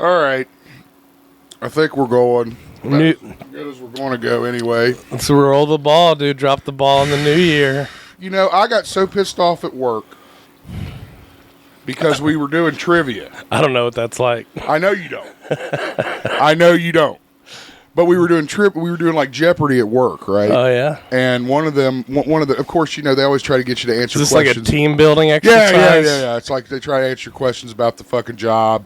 All right. I think we're going. As good as we're going to go anyway. Let's roll the ball, dude. Drop the ball in the new year. You know, I got so pissed off at work because we were doing trivia. I don't know what that's like. I know you don't. I know you don't. But we were doing like Jeopardy at work, right? Oh yeah. And one of the, of course, you know, they always try to get you to answer Is this questions. like a team building exercise? Yeah. It's like they try to answer questions about the fucking job,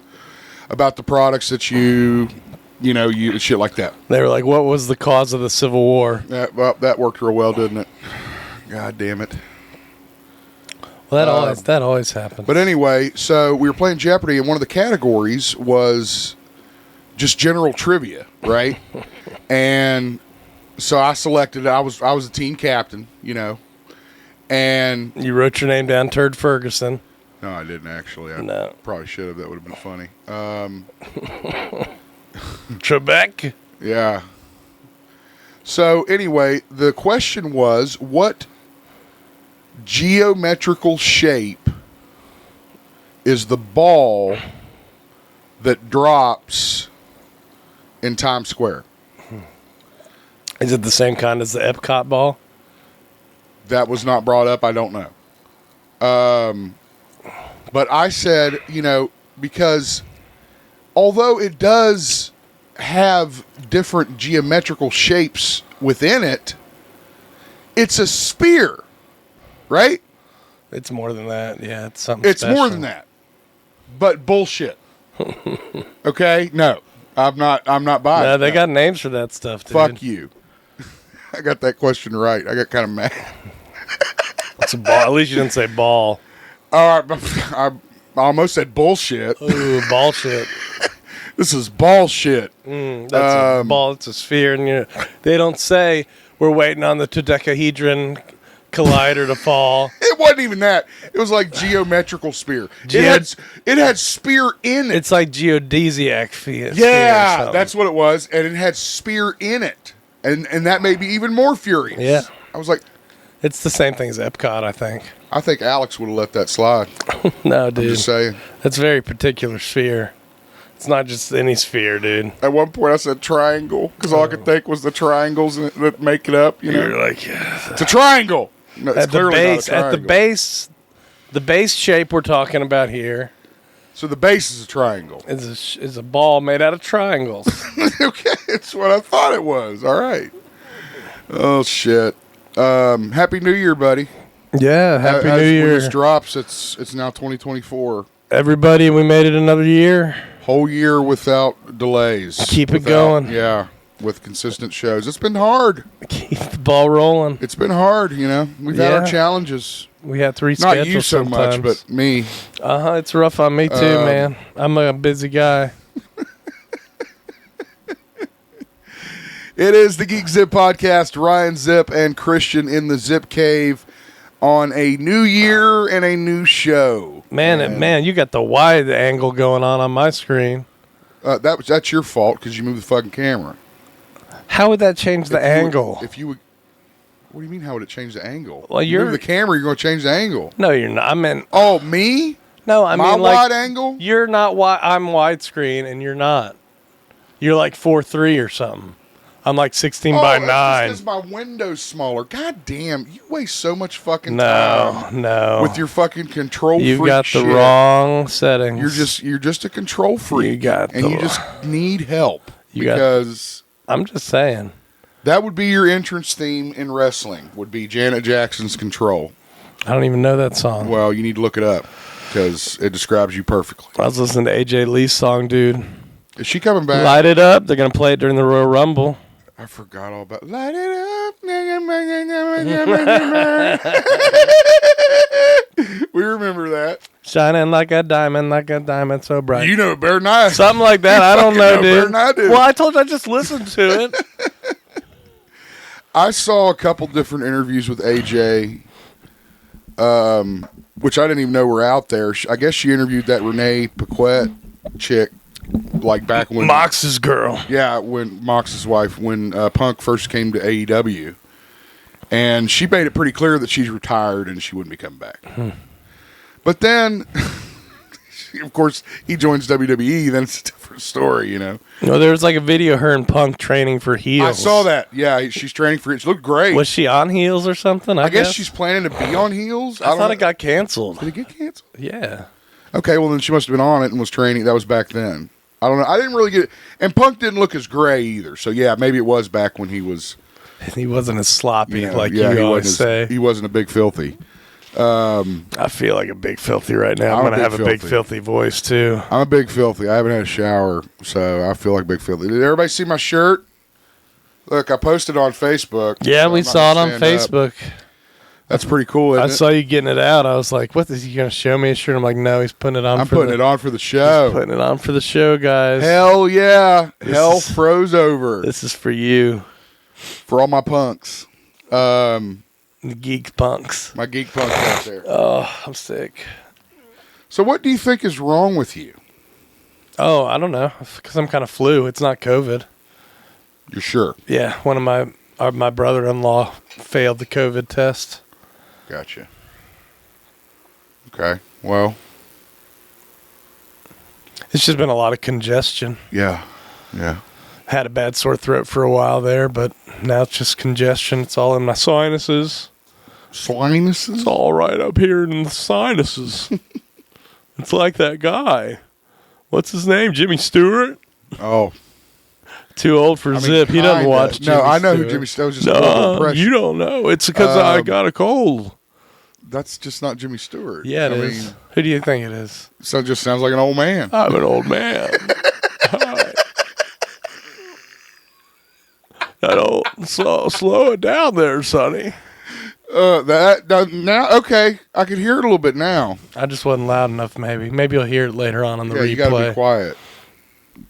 about the products that you shit like that. They were like, "What was the cause of the Civil War?" That worked real well, didn't it? God damn it. Well, that always happens. But anyway, so we were playing Jeopardy, and one of the categories was just general trivia, right? And so I selected. I was a team captain, you know, and you wrote your name down, Turd Ferguson. No, I didn't actually. I probably should have. That would have been funny. Trebek. Yeah. So anyway, the question was, what geometrical shape is the ball that drops in Times Square? Is it the same kind as the Epcot ball? That was not brought up. I don't know. But I said, you know, because although it does have different geometrical shapes within it, it's a sphere, right? It's more than that. Yeah, it's something It's special. more than that. But bullshit. Okay? No. I'm not buying it. No, they got names for that stuff, dude. Fuck you. I got that question right. I got kind of mad. It's a ball. At least you didn't say ball. All right. I almost said bullshit. Ooh, ball shit. This is bullshit. That's a ball. It's a sphere. And they don't say we're waiting on the dodecahedron collider to fall. It wasn't even that. It was like geometrical sphere. It had spear in it. It's like geodesiac sphere. Yeah, that's what it was. And it had spear in it. And that made me even more furious. Yeah. I was like... It's the same thing as Epcot, I think. I think Alex would have let that slide. No, dude. I'm just saying. That's a very particular sphere. It's not just any sphere, dude. At one point I said triangle, because all I could think was the triangles that make it up. You know? You're like, yeah. It's a triangle. No, it's At the clearly base, not a triangle. the base shape we're talking about here. So the base is a triangle. Is a ball made out of triangles. Okay, it's what I thought it was. All right. Oh shit. Happy New Year, buddy. Yeah, Happy New Year. When this drops, it's now 2024. Everybody, we made it another year. Whole year without delays. Keep it going. Yeah, with consistent shows. It's been hard. Keep the ball rolling. It's been hard, you know. We've had our challenges. We had 3 Not schedules you so sometimes. much, but me. It's rough on me too, man. I'm a busy guy. It is the GeekZip podcast. Ryan Zip and Christian in the Zip Cave on a new year and a new show. Man, you got the wide angle going on my screen. That's your fault because you moved the fucking camera. How would that change the angle? If you would, what do you mean? How would it change the angle? Well, you move the camera, you're going to change the angle. No, you're not. I meant. Oh, me? No, I mean my like wide angle. You're not wide. I'm widescreen, and you're not. You're like 4:3 or something. I'm like 16 by 9. That's because my window's smaller. God damn, you waste so much fucking time. No. With your fucking control freak You got the shit. wrong settings. You're just a control freak. You just need help. I'm just saying. That would be your entrance theme in wrestling, would be Janet Jackson's Control. I don't even know that song. Well, you need to look it up because it describes you perfectly. I was listening to AJ Lee's song, dude. Is she coming back? Light It Up. They're going to play it during the Royal Rumble. I forgot all about Light It Up. We remember that. Shining like a diamond so bright. You know it better than I. Something like that. I don't know, dude. Better than I do. Well, I told you I just listened to it. I saw a couple different interviews with AJ, which I didn't even know were out there. I guess she interviewed that Renee Paquette chick, like back when Mox's girl. Yeah, when Mox's wife, when Punk first came to AEW, and she made it pretty clear that she's retired and she wouldn't be coming back. But then of course, he joins WWE, then it's a different story, you know. No, there was like a video of her and Punk training for heels. I saw that. Yeah, she's training for it. She looked great. Was she on heels or something? I guess she's planning to be on heels. I thought it got canceled. Did it get canceled? Yeah. Okay, well then she must have been on it and was training. That was back then. I don't know. I didn't really get it. And Punk didn't look as gray either. So yeah, maybe it was back when he was. He wasn't as sloppy you always say. He wasn't a big filthy. I feel like a big filthy right now. I'm going to have a big filthy voice too. I'm a big filthy. I haven't had a shower, so I feel like big filthy. Did everybody see my shirt? Look, I posted on Facebook. Yeah, so we saw it on Facebook. That's pretty cool. I saw you getting it out. I was like, "What is he going to show me a shirt?" I'm like, "No, he's putting it on." I'm putting it on for the show. He's putting it on for the show, guys. Hell yeah! Hell froze over. This is for you, for all my punks. The geek punks. My geek punks out there. Oh, I'm sick. So, what do you think is wrong with you? Oh, I don't know. Because I'm kind of flu. It's not COVID. You're sure? Yeah, one of my brother-in-law failed the COVID test. Gotcha. Okay. Well, it's just been a lot of congestion. Yeah. Yeah. Had a bad sore throat for a while there, but now it's just congestion. It's all in my sinuses. Sinuses? It's all right up here in the sinuses. It's like that guy. What's his name? Jimmy Stewart? Oh. Too old for Zip. He doesn't watch Jimmy No, I know Stewart. who Jimmy Stewart is. Just no, you don't know. It's because I got a cold. That's just not Jimmy Stewart. Yeah, it is. Who do you think it is? So it just sounds like an old man. I'm an old man. Hi. Slow it down there, Sonny. Now, okay, I can hear it a little bit now. I just wasn't loud enough, maybe. Maybe you'll hear it later on the replay. You gotta be quiet.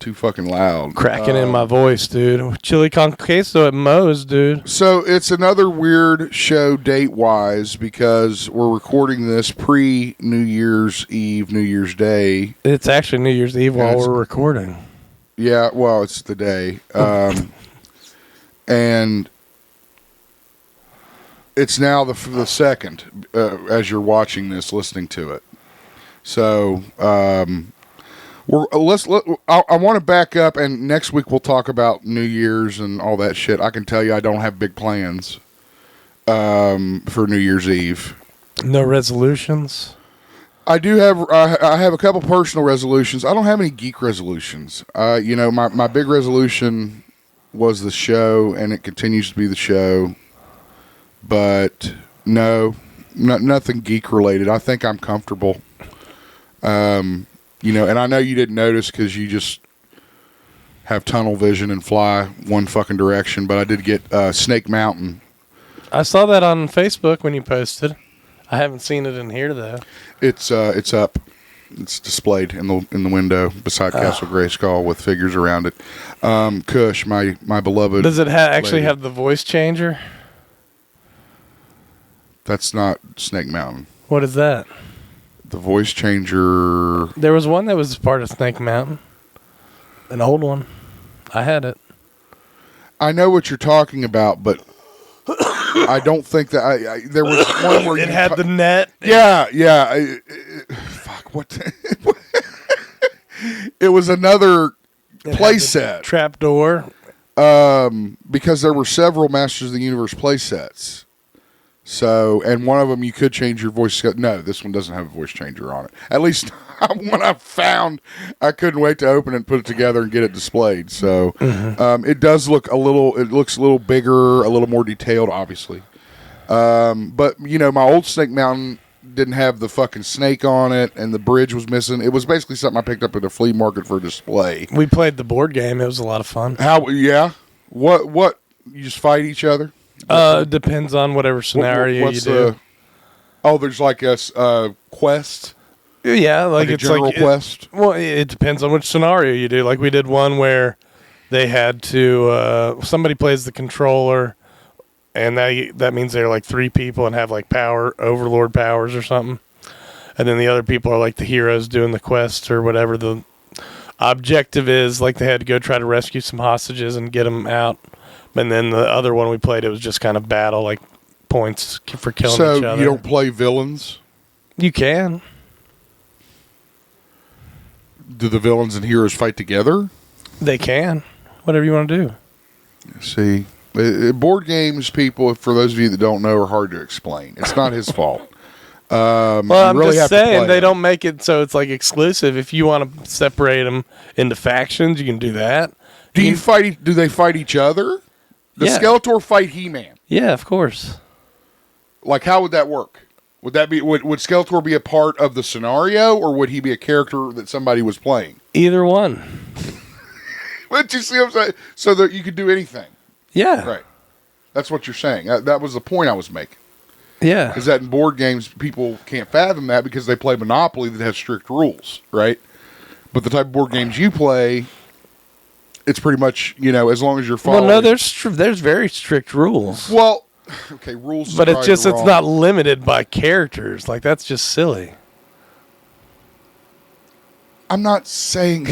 Too fucking loud. Cracking in my voice, dude. Chili con queso at Moe's, dude. So it's another weird show date-wise because we're recording this pre-New Year's Eve, New Year's Day. It's actually New Year's Eve while we're recording. Yeah, well, it's the day. And it's now the second as you're watching this, listening to it. So I want to back up, and next week we'll talk about New Year's and all that shit. I can tell you I don't have big plans for New Year's Eve. No resolutions? I do have. I have a couple personal resolutions. I don't have any geek resolutions. My big resolution was the show, and it continues to be the show. But nothing geek related. I think I'm comfortable. And I know you didn't notice because you just have tunnel vision and fly one fucking direction. But I did get Snake Mountain. I saw that on Facebook when you posted. I haven't seen it in here though. It's up. It's displayed in the window beside Castle Grayskull with figures around it. Kush, my beloved. Does it actually have the voice changer? That's not Snake Mountain. What is that? The voice changer. There was one that was part of Snake Mountain. An old one. I had it. I know what you're talking about, but I don't think that there was one where it had the net. Yeah. Fuck, what? It was another play set. Trap door. Because there were several Masters of the Universe play sets. So, and one of them you could change your voice. No, this one doesn't have a voice changer on it. At least when I found, I couldn't wait to open it and put it together and get it displayed. So, it does look it looks a little bigger, a little more detailed, obviously. But, my old Snake Mountain didn't have the fucking snake on it and the bridge was missing. It was basically something I picked up at a flea market for display. We played the board game. It was a lot of fun. Yeah? What? You just fight each other? Depends on whatever scenario you do. There's like a quest. Yeah, like a it's general like quest. It depends on which scenario you do. Like we did one where they had to somebody plays the controller, and that means they're like 3 people and have like overlord powers or something, and then the other people are like the heroes doing the quest or whatever the objective is. Like they had to go try to rescue some hostages and get them out. And then the other one we played, it was just kind of battle, like points for killing each other. So you don't play villains? You can. do the villains and heroes fight together? They can. Whatever you want to do. See, board games, people, for those of you that don't know, are hard to explain. It's not his fault. Well, I'm really just saying they them. don't make it so it's like exclusive. If you want to separate them into factions, you can do that. Do they fight each other? Does Yeah. Skeletor fight He-Man? Yeah, of course. Like, how would that work? Would Skeletor be a part of the scenario, or would he be a character that somebody was playing? Either one. But you see what I'm saying? So that you could do anything. Yeah. Right. That's what you're saying. That was the point I was making. Yeah. Is that in board games, people can't fathom that because they play Monopoly that has strict rules, right? But the type of board games you play, it's pretty much, as long as you're following. Well, no, there's very strict rules. Well, okay, rules. But it's not limited by characters. Like, that's just silly. I'm not saying.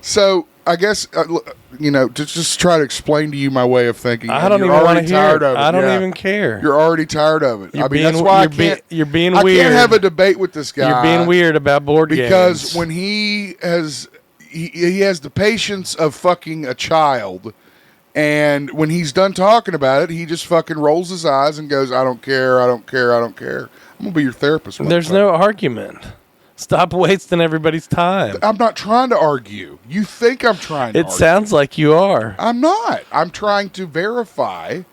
So I guess to just try to explain to you my way of thinking. I don't even want to hear it. I don't even care. You're already tired of it. That's why you're being weird. I can't have a debate with this guy. You're being weird about board games because when he has the patience of fucking a child, and when he's done talking about it, he just fucking rolls his eyes and goes, "I don't care. I don't care. I don't care." I'm gonna be your therapist. There's no argument. Stop wasting everybody's time. I'm not trying to argue. You think I'm trying to argue. It sounds like you are. I'm not. I'm trying to verify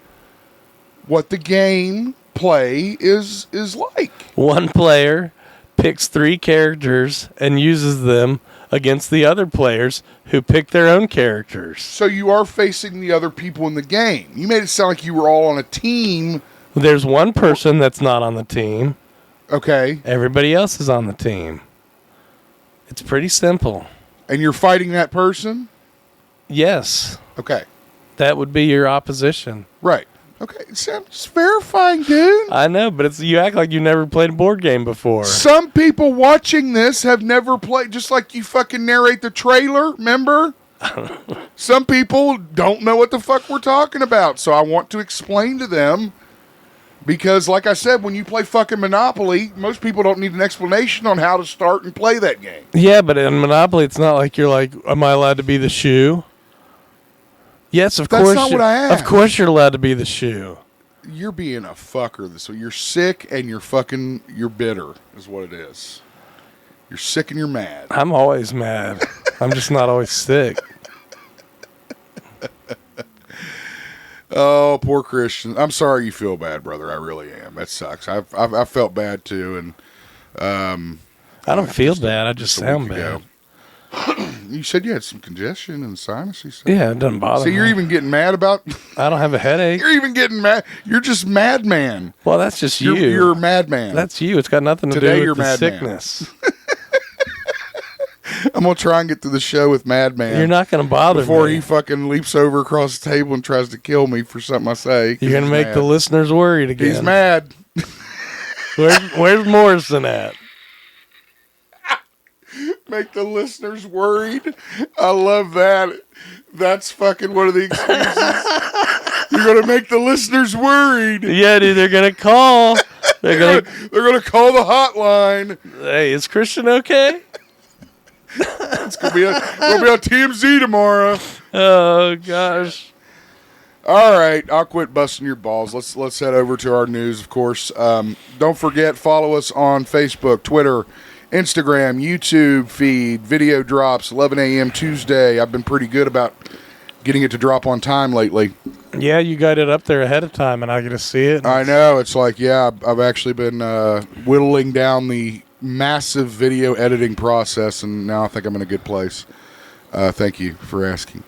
what the game play is like. One player picks 3 characters and uses them against the other players who pick their own characters. So you are facing the other people in the game. You made it sound like you were all on a team. There's one person that's not on the team. Okay. Everybody else is on the team. It's pretty simple. And you're fighting that person? Yes. Okay. That would be your opposition. Right. Okay. So I'm just verifying, dude. I know, but you act like you never played a board game before. Some people watching this have never played, just like you fucking narrate the trailer, remember? Some people don't know what the fuck we're talking about, so I want to explain to them. Because, like I said, when you play fucking Monopoly, most people don't need an explanation on how to start and play that game. Yeah, but in Monopoly, it's not like you're like, am I allowed to be the shoe? Yes, of course. That's not what I asked. Of course you're allowed to be the shoe. You're being a fucker. So you're sick and you're bitter is what it is. You're sick and you're mad. I'm always mad. I'm just not always sick. Oh, poor Christian. I'm sorry you feel bad, brother. I really am. That sucks. I've felt bad too, and I don't feel bad. I just sound bad. You said you had some congestion and sinuses. Yeah, it doesn't bother me. So you're even getting mad about? I don't have a headache. You're even getting mad. You're just madman. Well, that's just you. You're a madman. That's you. It's got nothing to do with the sickness. I'm going to try and get through the show with Madman. You're not going to bother before me. he fucking leaps over across the table and tries to kill me for something I say. You're going to make the listeners worried again. He's mad. Where's Morrison at? Make the listeners worried? I love that. That's fucking one of the excuses. You're going to make the listeners worried. Yeah, dude, they're going to call. They're going to call the hotline. Hey, is Christian okay? It's gonna be on TMZ tomorrow. Oh gosh! All right, I'll quit busting your balls. Let's head over to our news. Of course, don't forget, follow us on Facebook, Twitter, Instagram, YouTube feed. Video drops 11 a.m. Tuesday. I've been pretty good about getting it to drop on time lately. Yeah, you got it up there ahead of time, and I get to see it. I know. It's like, yeah, I've actually been whittling down the massive video editing process, and now I think I'm in a good place. Thank you for asking.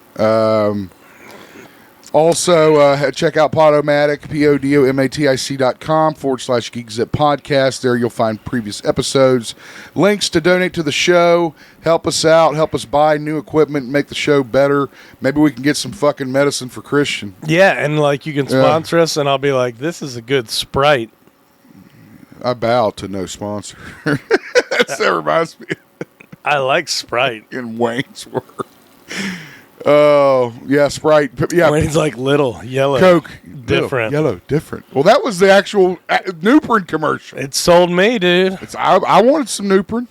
Also, check out Podomatic, PODOMATIC.com/GeekZip podcast. There you'll find previous episodes, links to donate to the show, help us out, help us buy new equipment, make the show better. Maybe we can get some fucking medicine for Christian. Yeah, and like you can sponsor us, and I'll be like, this is a good Sprite. I bow to no sponsor. That reminds me. I like Sprite. In Wayne's World. Oh, yeah, Sprite. Yeah, Wayne's like little, yellow. Coke. Different. Yellow, different. Well, that was the actual Nuprin commercial. It sold me, dude. I wanted some Nuprin.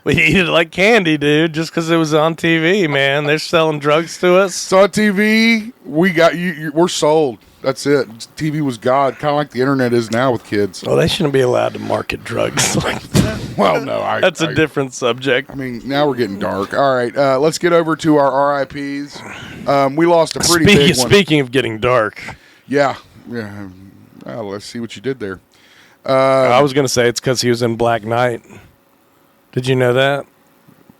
We eat it like candy, dude, just because it was on TV, man. They're selling drugs to us. It's on TV. We got you. We're sold. That's it. TV was God, kind of like the internet is now with kids. Well, they shouldn't be allowed to market drugs like that. Well, no. That's a different subject. I mean, now we're getting dark. All right, let's get over to our RIPs. We lost a pretty big one. Speaking of getting dark. Yeah. Well, let's see what you did there. I was going to say it's because he was in Black Knight. Did you know that?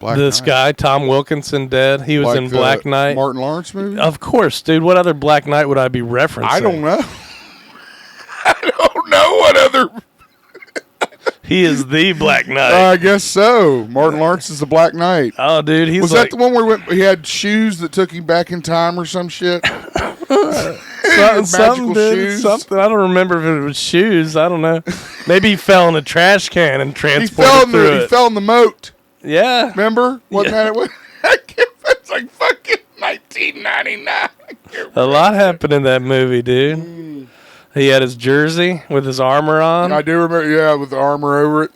This guy, Tom Wilkinson, dead. He was in Black Knight. Martin Lawrence movie? Of course, dude. What other Black Knight would I be referencing? I don't know. I don't know what other... He is the Black Knight. I guess so. Martin Lawrence is the Black Knight. Oh, dude. Was that the one where he had shoes that took him back in time or some shit? Something. I don't remember if it was shoes. I don't know. Maybe he fell in a trash can and transported through it. He fell in the moat. Yeah. Remember? Wasn't that it? It's like fucking 1999. A lot happened in that movie, dude. He had his jersey with his armor on. I do remember, yeah, with the armor over it.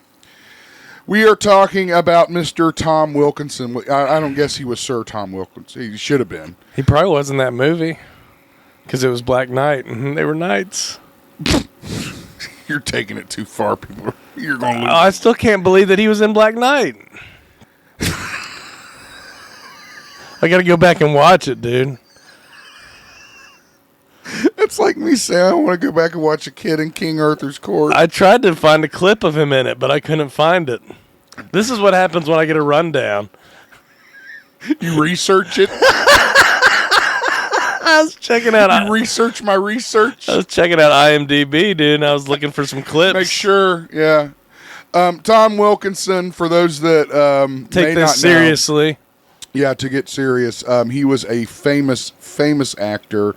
We are talking about Mr. Tom Wilkinson. I don't guess he was Sir Tom Wilkinson. He should have been. He probably was in that movie because it was Black Knight and they were knights. You're taking it too far, people. You're going to lose. I still can't believe that he was in Black Knight. I got to go back and watch it, dude. It's like me saying I want to go back and watch a kid in King Arthur's court. I tried to find a clip of him in it, but I couldn't find it. This is what happens when I get a rundown. You research it? I was checking out... You research my research? I was checking out IMDb, dude, and I was looking for some clips. Make sure, yeah. Tom Wilkinson, for those that take this seriously. Yeah, to get serious, he was a famous actor.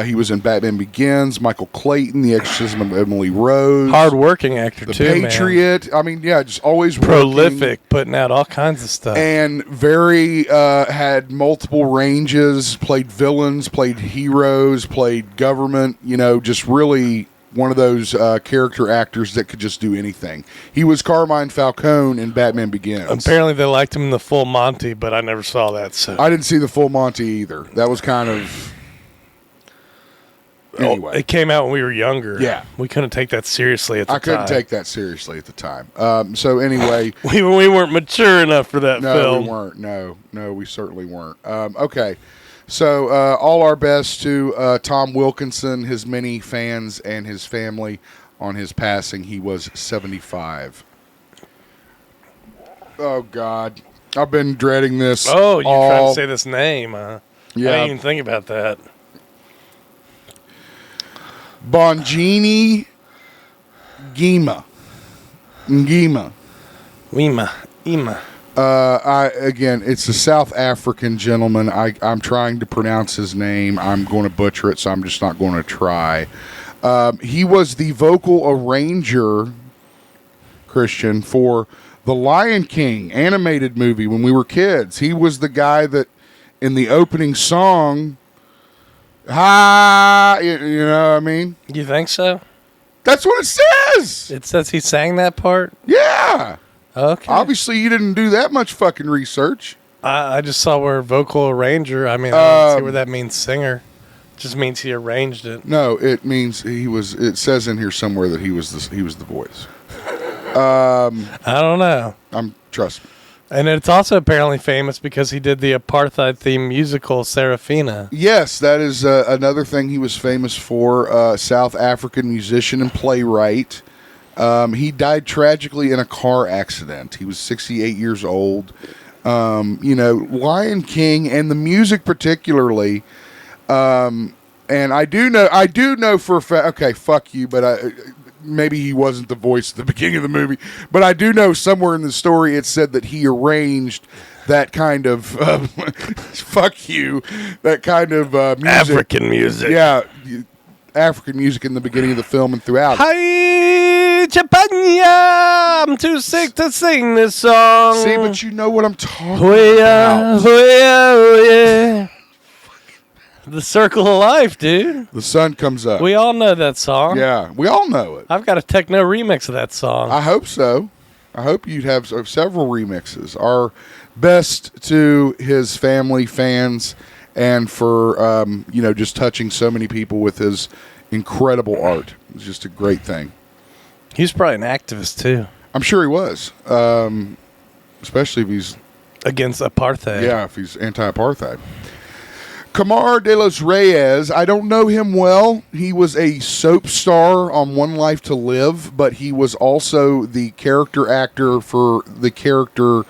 He was in Batman Begins, Michael Clayton, The Exorcism of Emily Rose. Hard-working actor, The too, Patriot. Man. I mean, yeah, just always prolific, working. putting out all kinds of stuff. And had multiple ranges, played villains, played heroes, played government, just really... one of those character actors that could just do anything. He was Carmine Falcone in Batman Begins. Apparently they liked him in the Full Monty, but I never saw that. So I didn't see the Full Monty either. That was kind of... Anyway. It came out when we were younger. Yeah. We couldn't take that seriously at the time. I couldn't take that seriously at the time. So anyway... we weren't mature enough for that film. No, we weren't. No, we certainly weren't. Okay. So, all our best to Tom Wilkinson, his many fans, and his family on his passing. He was 75. Oh, God. I've been dreading this. Oh, you're trying to say this name, huh? Yeah. I didn't even think about that. Bongini Ngima. Ima. Again, it's a South African gentleman. I'm trying to pronounce his name. I'm going to butcher it, so I'm just not going to try. He was the vocal arranger, Christian, for the Lion King animated movie when we were kids. He was the guy that, in the opening song, you know what I mean? You think so? That's what it says. It says he sang that part? Yeah. Okay. Obviously, you didn't do that much fucking research. I just saw where vocal arranger. I mean, I don't see where that means singer. It just means he arranged it. No, it means he was. It says in here somewhere that he was the voice. I don't know. Trust me. And it's also apparently famous because he did the apartheid themed musical Serafina. Yes, that is another thing he was famous for. South African musician and playwright. He died tragically in a car accident. He was 68 years old. Lion King and the music particularly. And I do know for a fact. Okay, fuck you, but maybe he wasn't the voice at the beginning of the movie. But I do know somewhere in the story it said that he arranged that kind of fuck you, that kind of music. African music. Yeah, African music in the beginning of the film and throughout. Hi, Chapanya, I'm too sick to sing this song. See, but you know what I'm talking about. The Circle of Life, dude. The sun comes up. We all know that song. Yeah, we all know it. I've got a techno remix of that song. I hope so. I hope you'd have several remixes. Our best to his family, fans, and for just touching so many people with his incredible art. It's just a great thing. He's probably an activist too. I'm sure he was, especially if he's against apartheid. Yeah, if he's anti-apartheid. Kamar de los Reyes, I don't know him well. He was a soap star on One Life to Live, but he was also the character actor for the character,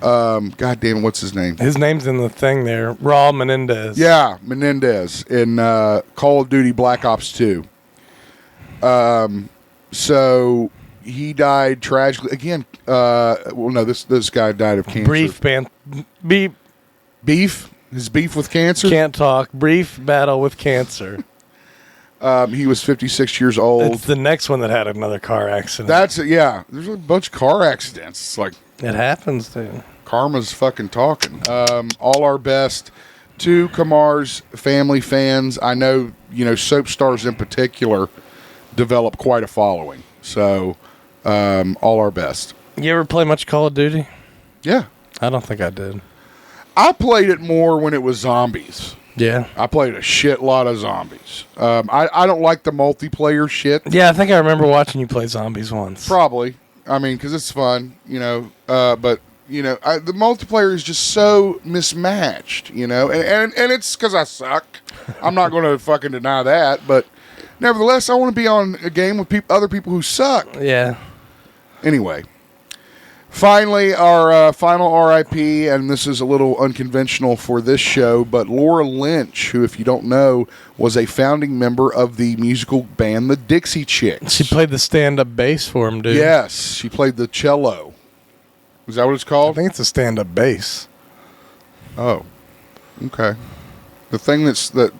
God damn it, what's his name? His name's in the thing there, Raul Menendez. Yeah, Menendez in Call of Duty Black Ops 2. So he died tragically. Again, this guy died of cancer. Beef? His beef with cancer? Can't talk. Brief battle with cancer. He was 56 years old. It's the next one that had another car accident. That's it, yeah. There's a bunch of car accidents. It's like... It happens, dude. Karma's fucking talking. All our best to Kamar's family, fans. I know, soap stars in particular develop quite a following. So, all our best. You ever play much Call of Duty? Yeah. I don't think I did. I played it more when it was zombies. Yeah. I played a shit lot of zombies. I don't like the multiplayer shit. Yeah, I think I remember watching you play zombies once. Probably. I mean, because it's fun, but, the multiplayer is just so mismatched, and it's because I suck. I'm not going to fucking deny that, but nevertheless, I want to be on a game with other people who suck. Yeah. Anyway. Finally, our final RIP, and this is a little unconventional for this show, but Laura Lynch, who, if you don't know, was a founding member of the musical band The Dixie Chicks. She played the stand-up bass for him, dude. Yes, she played the cello. Is that what it's I called? think it's a stand-up bass. Oh, okay. The thing that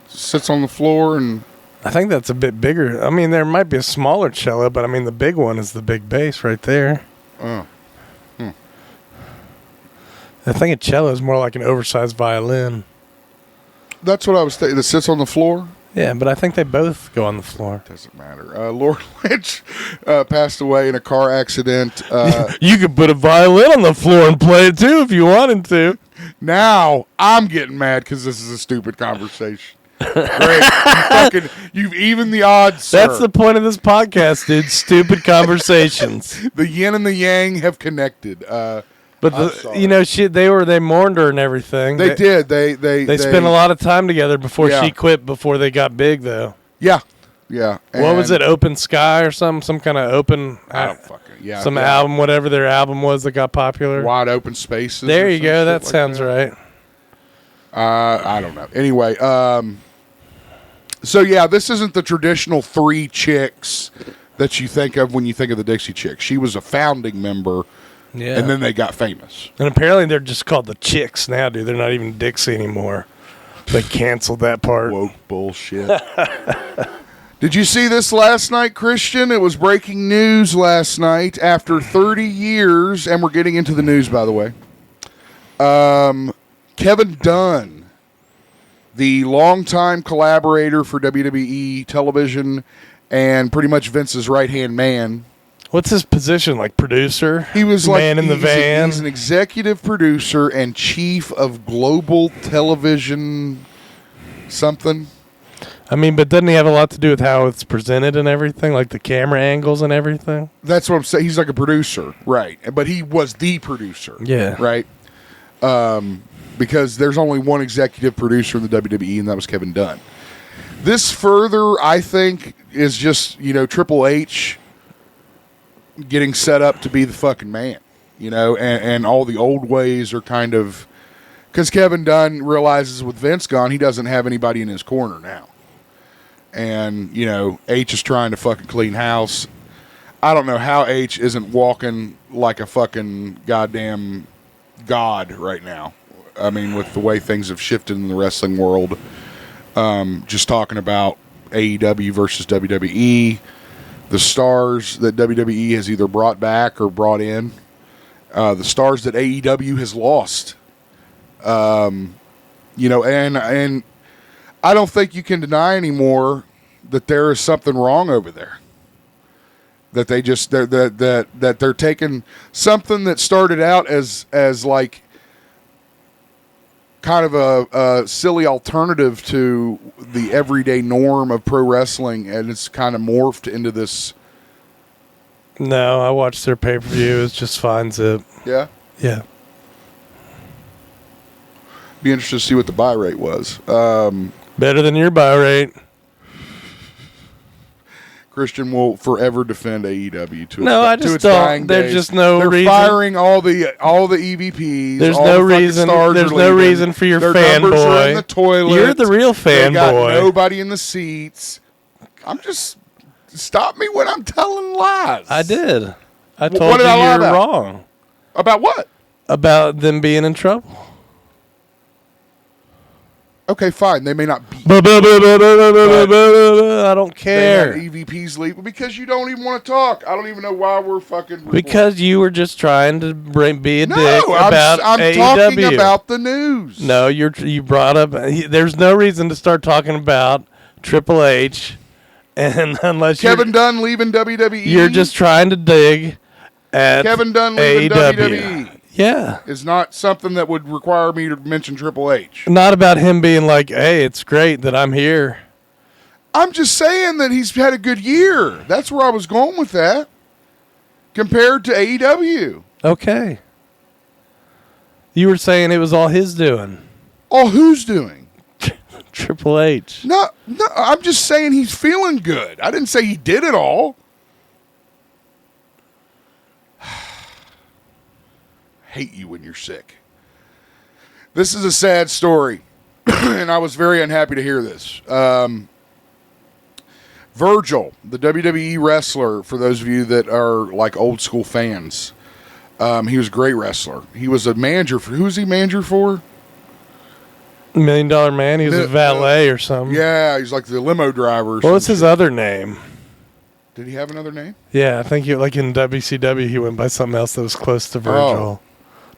sits on the floor and... I think that's a bit bigger. I mean, there might be a smaller cello, but I mean, the big one is the big bass right there. Oh. I think a cello is more like an oversized violin. That's what I was thinking. That sits on the floor? Yeah, but I think they both go on the floor. Doesn't matter. Laura Lynch passed away in a car accident. You could put a violin on the floor and play it too if you wanted to. Now, I'm getting mad because this is a stupid conversation. Great. You've evened the odds, sir. That's the point of this podcast, dude. Stupid conversations. The yin and the yang have connected. But they mourned her and everything. They did. They spent a lot of time together before Yeah. she quit. Before they got big, though. Yeah. What was it? Open Sky or some kind of open? I don't fucking album, whatever their album was that got popular. Wide Open Spaces. There you go. That like sounds right. I don't know. Anyway, so yeah, this isn't the traditional three chicks that you think of when you think of the Dixie Chicks. She was a founding member. Yeah. And then they got famous. And apparently they're just called the Chicks now, dude. They're not even Dixie anymore. They canceled that part. Woke bullshit. Did you see this last night, Christian? It was breaking news last night. After 30 years, and we're getting into the news, by the way. Kevin Dunn, the longtime collaborator for WWE television and pretty much Vince's right-hand man. What's his position? Like producer? He was man in the van. He's an executive producer and chief of global television something. I mean, but doesn't he have a lot to do with how it's presented and everything? Like the camera angles and everything? That's what I'm saying. He's like a producer, right? But he was the producer. Yeah. Right? Because there's only one executive producer in the WWE, and that was Kevin Dunn. This further, I think, is just, Triple H getting set up to be the fucking man, and all the old ways are kind of, because Kevin Dunn realizes with Vince gone, he doesn't have anybody in his corner now. And, H is trying to fucking clean house. I don't know how H isn't walking like a fucking goddamn god right now. I mean, with the way things have shifted in the wrestling world, just talking about AEW versus WWE, the stars that WWE has either brought back or brought in, the stars that AEW has lost. And I I don't think you can deny anymore that there is something wrong over there. That they just that they're taking something that started out as like kind of a silly alternative to the everyday norm of pro wrestling, and it's kind of morphed into this. No, I watched their pay-per-view. It's just fine, Zip. Yeah? Yeah. Be interested to see what the buy rate was. Better than your buy rate. Christian will forever defend AEW to No, its, I to just its don't. dying There's days. just no They're reason. firing all the EVPs. There's all no the fucking reason. stars There's are no leaving. reason for your Their numbers are in the fanboy. toilet. You're the real They got fanboy. nobody in the seats. I'm just stop me when I'm telling lies. I did. I What told did you I lie you're about? wrong About what? about them being in trouble. Okay, fine. They may not be. I don't care. They had EVPs leave because you don't even want to talk. I don't even know why we're fucking. Because you were just trying to be a dick I'm about talking AEW. about the news. No, you brought up. There's no reason to start talking about Triple H, and unless Kevin Dunn leaving WWE. you're just trying to dig at Kevin Dunn leaving AEW. WWE. Yeah. Is not something that would require me to mention Triple H. Not about him being like, hey, it's great that I'm here. I'm just saying that he's had a good year. That's where I was going with that. Compared to AEW. Okay. You were saying it was all his doing. Oh, who's doing? Triple H. No, I'm just saying he's feeling good. I didn't say he did it all. Hate you when you're sick. This is a sad story, and I was very unhappy to hear this. Virgil, the WWE wrestler, for those of you that are like old school fans, he was a great wrestler. He was a manager for, who was he manager for? $1 Million Man. He was a valet or something. Yeah, he's like the limo driver. What was his other name? Did he have another name? Yeah, I think like in WCW he went by something else that was close to Virgil.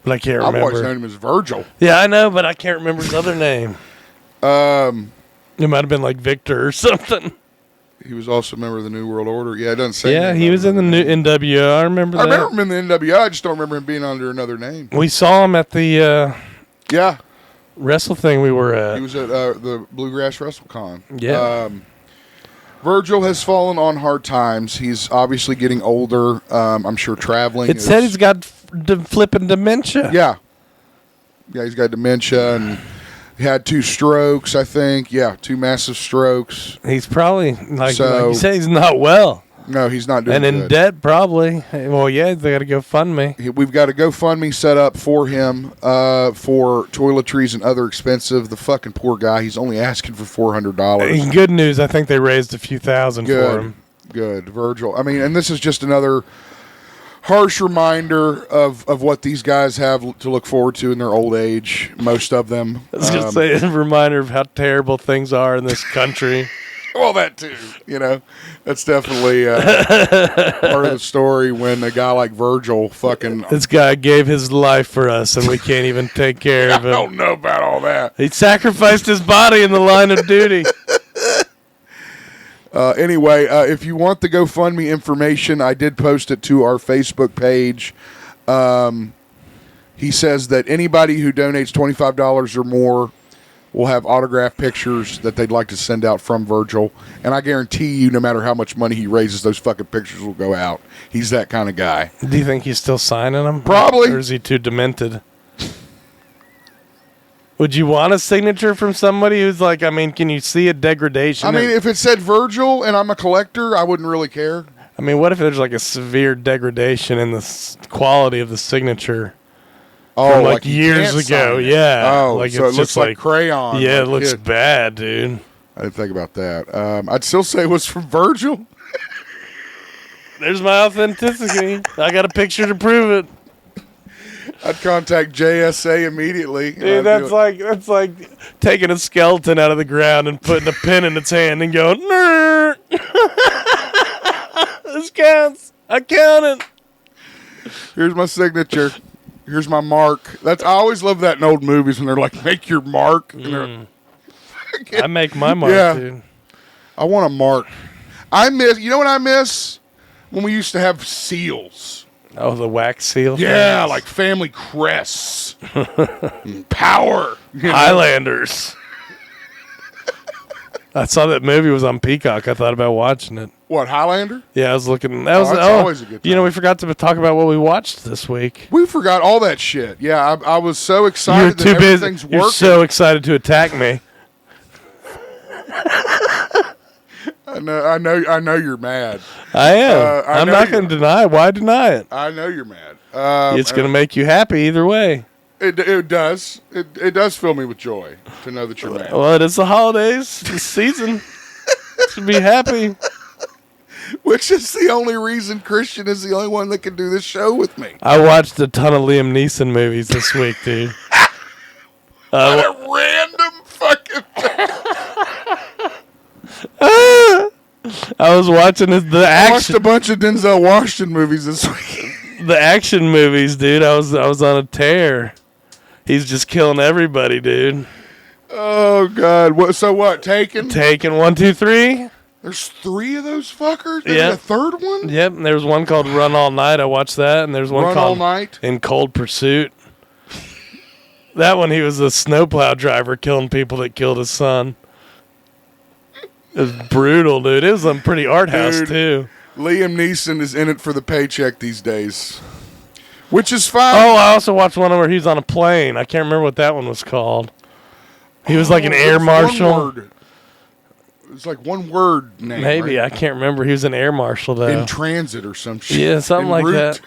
But I can't I've always remember. known him as Virgil. Yeah, I know, but I can't remember his other name. It might have been like Victor or something. He was also a member of the New World Order. Yeah, it doesn't say. Yeah, he was in the new NWO. I remember that. I remember him in the NWO. I just don't remember him being under another name. We saw him at the Yeah, wrestle thing we were at. he was at the Bluegrass WrestleCon. Yeah. Virgil has fallen on hard times. He's obviously getting older. I'm sure traveling. It said he's got flipping dementia. Yeah, he's got dementia and he had 2 strokes, I think. Yeah, 2 massive strokes. He's probably, like So- you say, he's not well. No, he's not doing And in good. debt, probably. Well, yeah, they got to go fund me. We've got a GoFundMe set up for him for toiletries and other expensive. The fucking poor guy. He's only asking for $400. Good news, I think they raised a few thousand for him. Good, Virgil. I mean, and this is just another harsh reminder of what these guys have to look forward to in their old age. Most of them. I was going to say, a reminder of how terrible things are in this country. Well, that too. You know, that's definitely part of the story when a guy like Virgil fucking. This guy gave his life for us, and we can't even take care of I him. don't know about all that. He sacrificed his body in the line of duty. Anyway, if you want the GoFundMe information, I did post it to our Facebook page. He says that anybody who donates $25 or more will have autographed pictures that they'd like to send out from Virgil. And I guarantee you, no matter how much money he raises, those fucking pictures will go out. He's that kind of guy. Do you think he's still signing them? Probably. Or is he too demented? Would you want a signature from somebody who's like, I mean, can you see a degradation? I mean, if it said Virgil and I'm a collector, I wouldn't really care. I mean, what if there's like a severe degradation in the quality of the signature? Oh, from like you years can't ago, sign it. yeah. Oh, like so it's it looks just like crayon. Yeah, like it looks kid. bad, dude. I didn't think about that. I'd still say it was from Virgil. There's my authenticity. I got a picture to prove it. I'd contact JSA immediately. Dude, that's like taking a skeleton out of the ground and putting a pin in its hand and going, "Nerd." This counts. I counted. Here's my signature. Here's my mark. I always love that in old movies when they're like, make your mark. And I make my mark, dude. I want a mark. I miss. You know what I miss? When we used to have seals. Oh, the wax seal. Yeah, things? like family crests. Power. Highlanders. I saw that movie was on Peacock. I thought about watching it. What, Highlander? Yeah, I was looking. That was that's always a good time. You know, we forgot to talk about what we watched this week. We forgot all that shit. Yeah, I was so excited You're too busy. everything's working. You're so excited to attack me. I know you're mad. I am. I'm not going to deny it. Why deny it? I know you're mad. It's going to make you happy either way. It does. It does fill me with joy to know that you're mad. Well, it is the holidays, the season. Should be happy. Which is the only reason Christian is the only one that can do this show with me. I watched a ton of Liam Neeson movies this week, dude. What a random fucking I was watching the action. I watched a bunch of Denzel Washington movies this week. The action movies, dude. I was on a tear. He's just killing everybody, dude. Oh God! So what? Taken 1, 2, 3. There's 3 of those fuckers. There's Yep. a third one. Yep. And there's one called Run All Night. I watched that, and there's one Run called All Night? In Cold Pursuit. That one, he was a snowplow driver killing people that killed his son. It was brutal, dude. It was a pretty art house, too. Liam Neeson is in it for the paycheck these days, which is fine. Oh, I also watched one where he's on a plane. I can't remember what that one was called. He was like an air marshal. It's like one word name. Maybe. right? I can't remember. He was an air marshal, though. In transit or some shit. Yeah, something like route. that.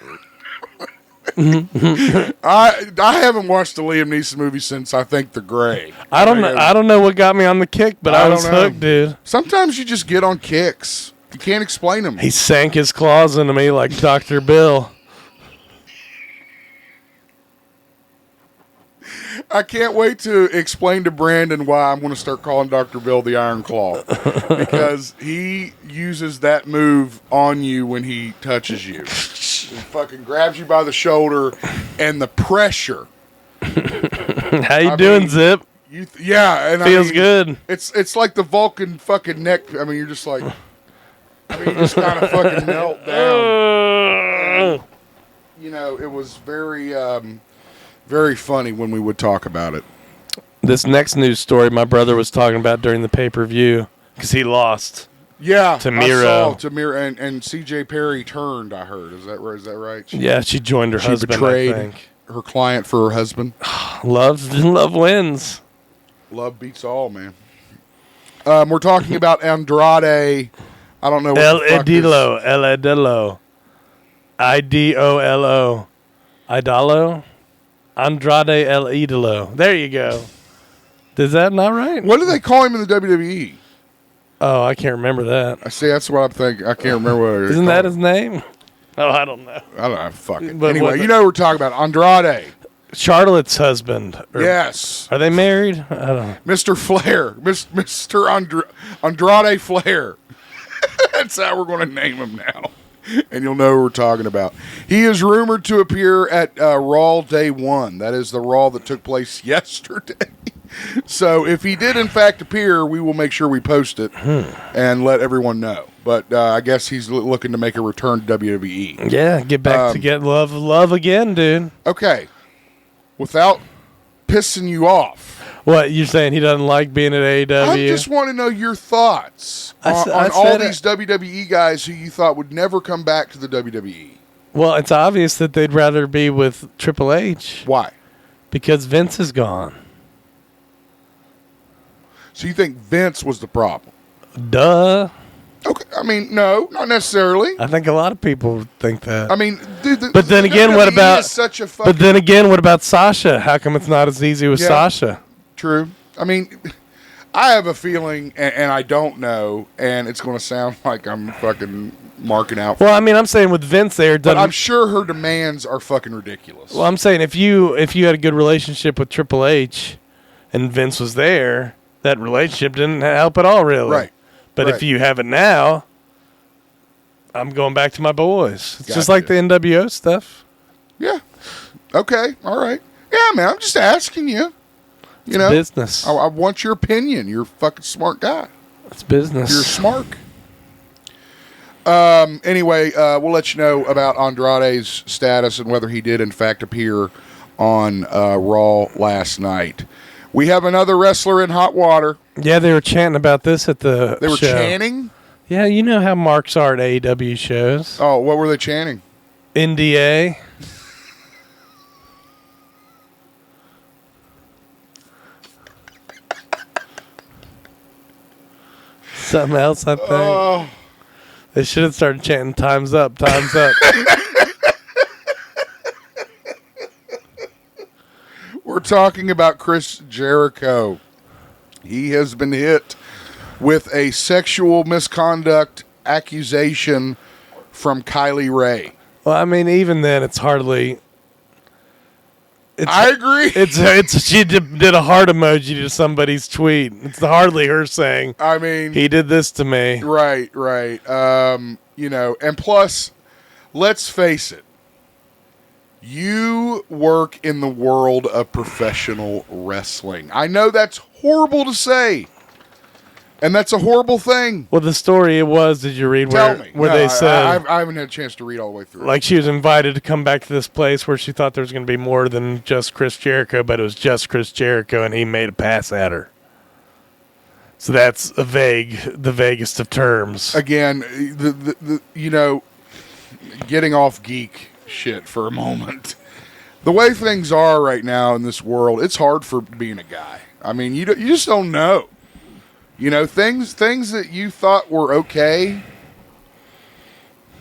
I haven't watched a Liam Neeson movie since I think The Gray. I don't know what got me on the kick, but I was hooked, dude. Sometimes you just get on kicks. You can't explain them. He sank his claws into me like Dr. Bill. I can't wait to explain to Brandon why I'm going to start calling Dr. Bill the Iron Claw. Because he uses that move on you when he touches you. He fucking grabs you by the shoulder and the pressure. How you doing, Zip? Yeah. And Feels good. It's like the Vulcan fucking neck. I mean, you're just like... you just kind of fucking melt down. And, you know, it was very... very funny when we would talk about it. This next news story my brother was talking about during the pay-per-view because he lost. Yeah, to Miro. I saw to Miro, and CJ Perry turned. I heard. Is that right? She joined her husband. Betrayed I think. Her client for her husband. Love wins. Love beats all, man. We're talking about Andrade. I don't know what El the fuck Idolo. Idolo. Idolo. Andrade El Idolo. There you go. Is that not right? What do they call him in the WWE? Oh, I can't remember that. I see. That's what I'm thinking. I can't remember what. Isn't that his name? Oh, I don't know. I don't know. Fuck it. But Anyway, you know what we're talking about. Andrade. Charlotte's husband. Yes. Are they married? I don't know. Mr. Flair. Mr. Andrade Flair. That's how we're going to name him now. And you'll know who we're talking about. He is rumored to appear at Raw Day 1. That is the Raw that took place yesterday. So if he did in fact appear, we will make sure we post it and let everyone know. But I guess he's looking to make a return to WWE. Yeah, get back to get love again, dude. Okay. Without pissing you off. What, you're saying he doesn't like being at AEW? I just want to know your thoughts on all these WWE guys who you thought would never come back to the WWE. Well, it's obvious that they'd rather be with Triple H. Why? Because Vince is gone. So you think Vince was the problem? Duh. Okay, I mean, no, not necessarily. I think a lot of people think that. I mean, dude, but then again, what about? Such a fucking, but then again, what about Sasha? How come it's not as easy with Sasha? True. I mean, I have a feeling, and I don't know, and it's going to sound like I'm fucking marking out. Well, I mean, I'm saying with Vince there, but I'm sure her demands are fucking ridiculous. Well, I'm saying if you had a good relationship with Triple H, and Vince was there, that relationship didn't help at all, really. Right. But if you have it now, I'm going back to my boys. It's just like the NWO stuff. Yeah. Okay. All right. Yeah, man. I'm just asking you. You know, business. I want your opinion. You're a fucking smart guy. It's business. You're smart. Anyway, we'll let you know about Andrade's status and whether he did in fact appear on Raw last night. We have another wrestler in hot water. Yeah, they were chanting about this at the They were show. chanting? Yeah, you know how marks are at AEW shows. Oh, what were they chanting? NDA. Something else, I think. Oh. They should have started chanting "Time's up, time's up." We're talking about Chris Jericho. He has been hit with a sexual misconduct accusation from Kylie Ray. Well, I mean, even then, it's hardly. I agree. It's she did a heart emoji to somebody's tweet. It's hardly her saying, I mean, he did this to me. Right. You know, and plus, let's face it. You work in the world of professional wrestling. I know that's horrible to say. And that's a horrible thing. Well, the story it was, did you read where they said... I haven't had a chance to read all the way through. Like she was invited to come back to this place where she thought there was going to be more than just Chris Jericho, but it was just Chris Jericho, and he made a pass at her. So that's the vaguest of terms. Again, the you know, getting off geek shit for a moment. The way things are right now in this world, it's hard for being a guy. I mean, you just don't know. You know, things that you thought were okay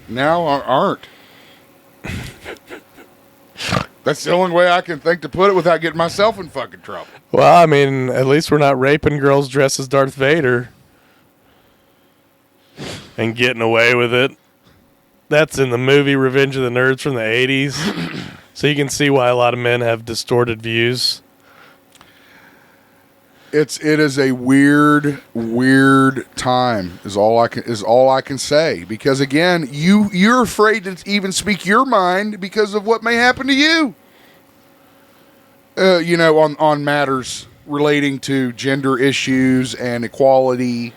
now aren't. That's the only way I can think to put it without getting myself in fucking trouble. Well, I mean, at least we're not raping girls dressed as Darth Vader and getting away with it. That's in the movie Revenge of the Nerds from the 80s. So you can see why a lot of men have distorted views. It is a weird time is all I can say, because again, you're afraid to even speak your mind because of what may happen to you. You know, on matters relating to gender issues and equality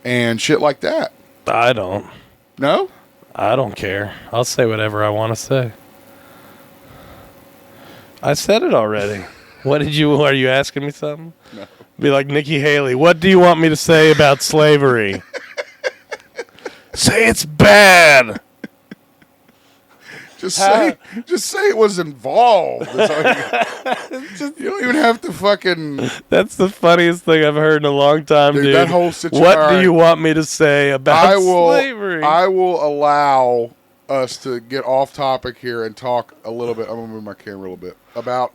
and shit like that. I don't. No? I don't care. I'll say whatever I want to say. I said it already. Are you asking me something? No. Be like Nikki Haley. What do you want me to say about slavery? Say it's bad. Just say it was involved. You don't even have to fucking. That's the funniest thing I've heard in a long time, dude. That whole situation. What do you want me to say about slavery? I will allow us to get off topic here and talk a little bit. I'm gonna move my camera a little bit about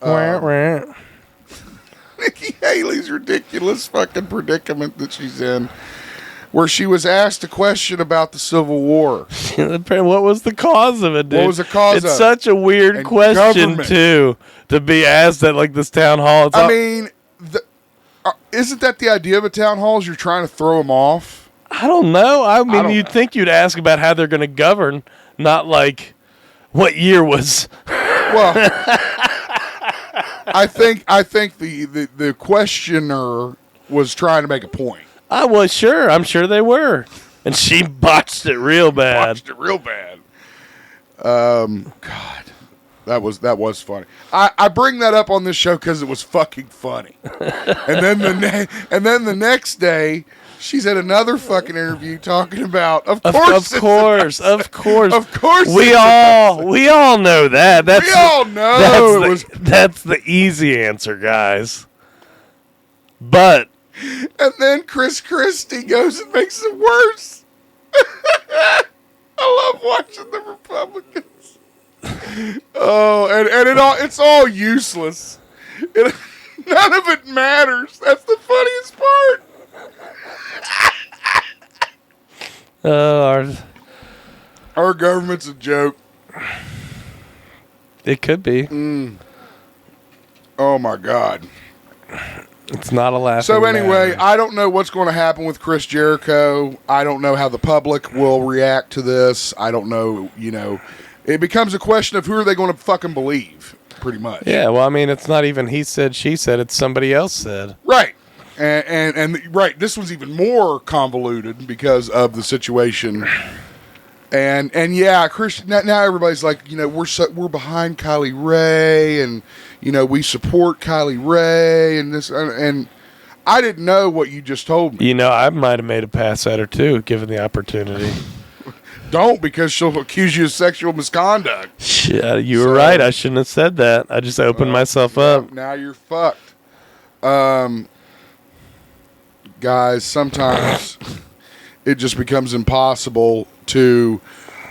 Nikki Haley's ridiculous fucking predicament that she's in, where she was asked a question about the Civil War. What was the cause of it, dude? What was the cause of it? It's such a weird question, too, to be asked at, like, this town hall. Isn't that the idea of a town hall, is you're trying to throw them off? I don't know. I mean, you'd think you'd ask about how they're going to govern, not, like, what year was... Well... I think the questioner was trying to make a point. I was sure. I'm sure they were. And she botched it real bad. God. That was funny. I bring that up on this show because it was fucking funny. And then the next day, she's at another fucking interview talking about, of course. We all know that. We all know that's the easy answer, guys. But and then Chris Christie goes and makes it worse. I love watching the Republicans. Oh, and it's all useless. None of it matters. That's the funniest part. Our government's a joke. It could be. Oh my God. It's not a laughing So anyway, matter. I don't know what's going to happen with Chris Jericho. I don't know how the public will react to this. I don't know, it becomes a question of who are they going to fucking believe. pretty much. Yeah, well, I mean, it's not even he said, she said. It's somebody else said. Right. And right, this was even more convoluted because of the situation. And yeah, Christian. Now everybody's like, we're behind Kylie Ray, and we support Kylie Ray, and this, and I didn't know what you just told me. I might have made a pass at her too, given the opportunity. Don't, because she'll accuse you of sexual misconduct. Shit, you were right. I shouldn't have said that. I just opened myself up. Now you're fucked. Guys, sometimes it just becomes impossible to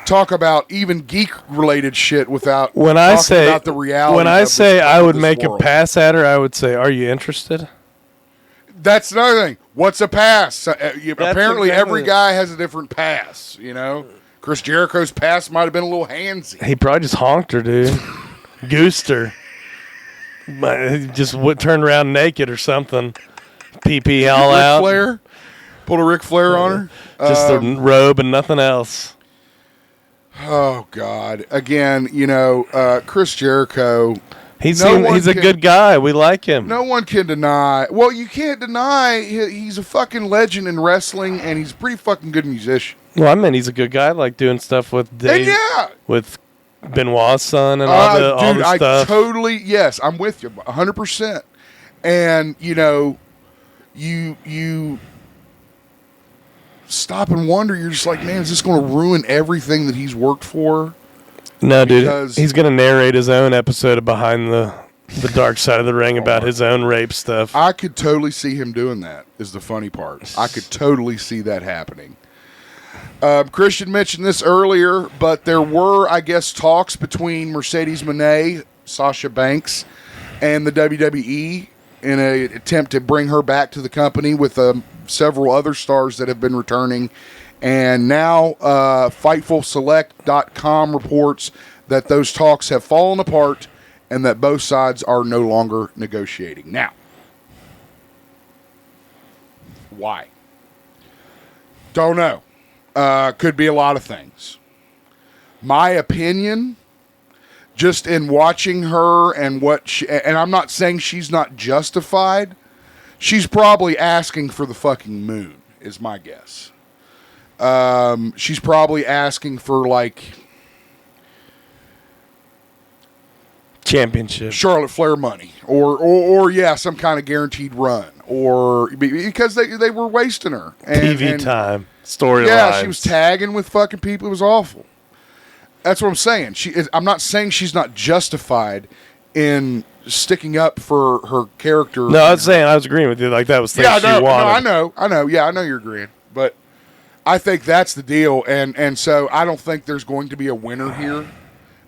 talk about even geek-related shit without talking about the reality. When I say I would make a pass at her, I would say, "Are you interested?" That's another thing. What's a pass? Apparently, every guy has a different pass. Chris Jericho's pass might have been a little handsy. He probably just honked her, dude. Goosed her. Just turned around naked or something. PP all Ric out. Flair? Pulled a Ric Flair on her? Just a robe and nothing else. Oh, God. Again, Chris Jericho. He's a good guy. We like him. No one can deny. Well, you can't deny he's a fucking legend in wrestling, and he's a pretty fucking good musician. Well, I mean, he's a good guy, like doing stuff with Dave, with Benoit's son and all the stuff. Yes, I'm with you 100%. And, you stop and wonder, you're just like, man, is this going to ruin everything that he's worked for? No, dude, he's going to narrate his own episode of Behind the Dark Side of the Ring about his own rape stuff. I could totally see him doing that, is the funny part. I could totally see that happening. Christian mentioned this earlier, but there were, I guess, talks between Mercedes Mone, Sasha Banks, and the WWE in an attempt to bring her back to the company with several other stars that have been returning. And now FightfulSelect.com reports that those talks have fallen apart and that both sides are no longer negotiating. Now, why? Don't know. Could be a lot of things. My opinion, just in watching her and and I'm not saying she's not justified, she's probably asking for the fucking moon, is my guess. She's probably asking for championship, Charlotte Flair money, or some kind of guaranteed run, or because they were wasting her TV time, storyline. Yeah, she was tagging with fucking people. It was awful. That's what I'm saying. I'm not saying she's not justified in sticking up for her character. No, I was saying I was agreeing with you. Like that was things she wanted. No, I know. Yeah, I know you're agreeing, but I think that's the deal, and so I don't think there's going to be a winner here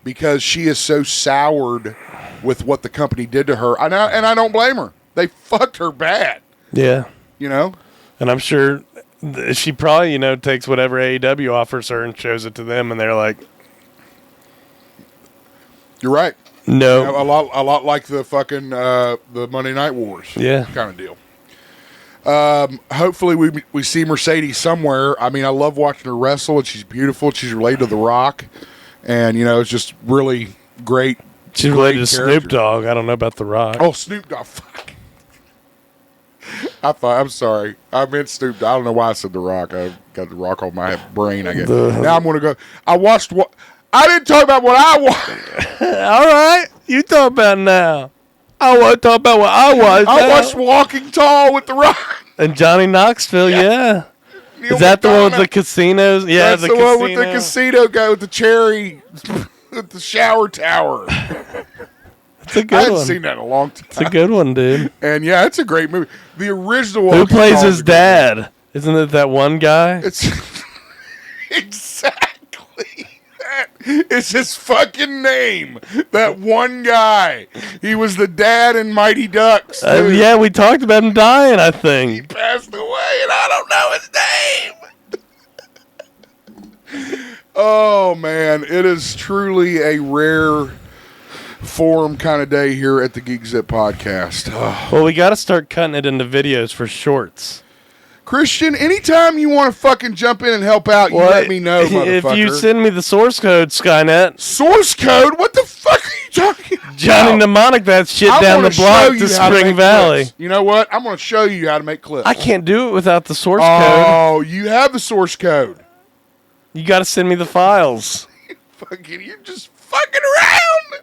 because she is so soured with what the company did to her. And I don't blame her. They fucked her bad. Yeah. And I'm sure she probably, takes whatever AEW offers her and shows it to them, and they're like, "You're right." No, a lot like the fucking the Monday Night Wars, kind of deal. Hopefully we see Mercedes somewhere. I mean, I love watching her wrestle, and she's beautiful. She's related to The Rock, and it's just really great. She's related to Snoop Dogg. I don't know about The Rock. Oh, Snoop Dogg. Fuck. I'm sorry. I meant Snoop Dogg. I don't know why I said The Rock. I got The Rock on my brain, I guess. Now I'm going to go. I watched what. I didn't talk about what I watched. All right. You talk about it now. I want to talk about what I watched. I watched Walking Tall with The Rock. And Johnny Knoxville, yeah. Neil Is that McDonough. the one with the casinos? Yeah, that's the one with the casino guy with the cherry, with the shower tower. It's a good one. I haven't seen that in a long time. It's a good one, dude. And yeah, it's a great movie. The original. Who plays his dad? Isn't it that one guy? It's exactly. It's his fucking name. That one guy. He was the dad in Mighty Ducks. Yeah, we talked about him dying, I think. He passed away, and I don't know his name. Oh, man. It is truly a rare form kind of day here at the GeekZip podcast. Oh. Well, we got to start cutting it into videos for shorts. Christian, anytime you want to fucking jump in and help out, you let me know, motherfucker. If you send me the source code, Skynet. Source code? What the fuck are you talking Johnny about? Mnemonic that shit I'm down gonna the block show you to how to Spring make Valley. clips. You know what? I'm going to show you how to make clips. I can't do it without the source code. Oh, you have the source code. You got to send me the files. You're just fucking around.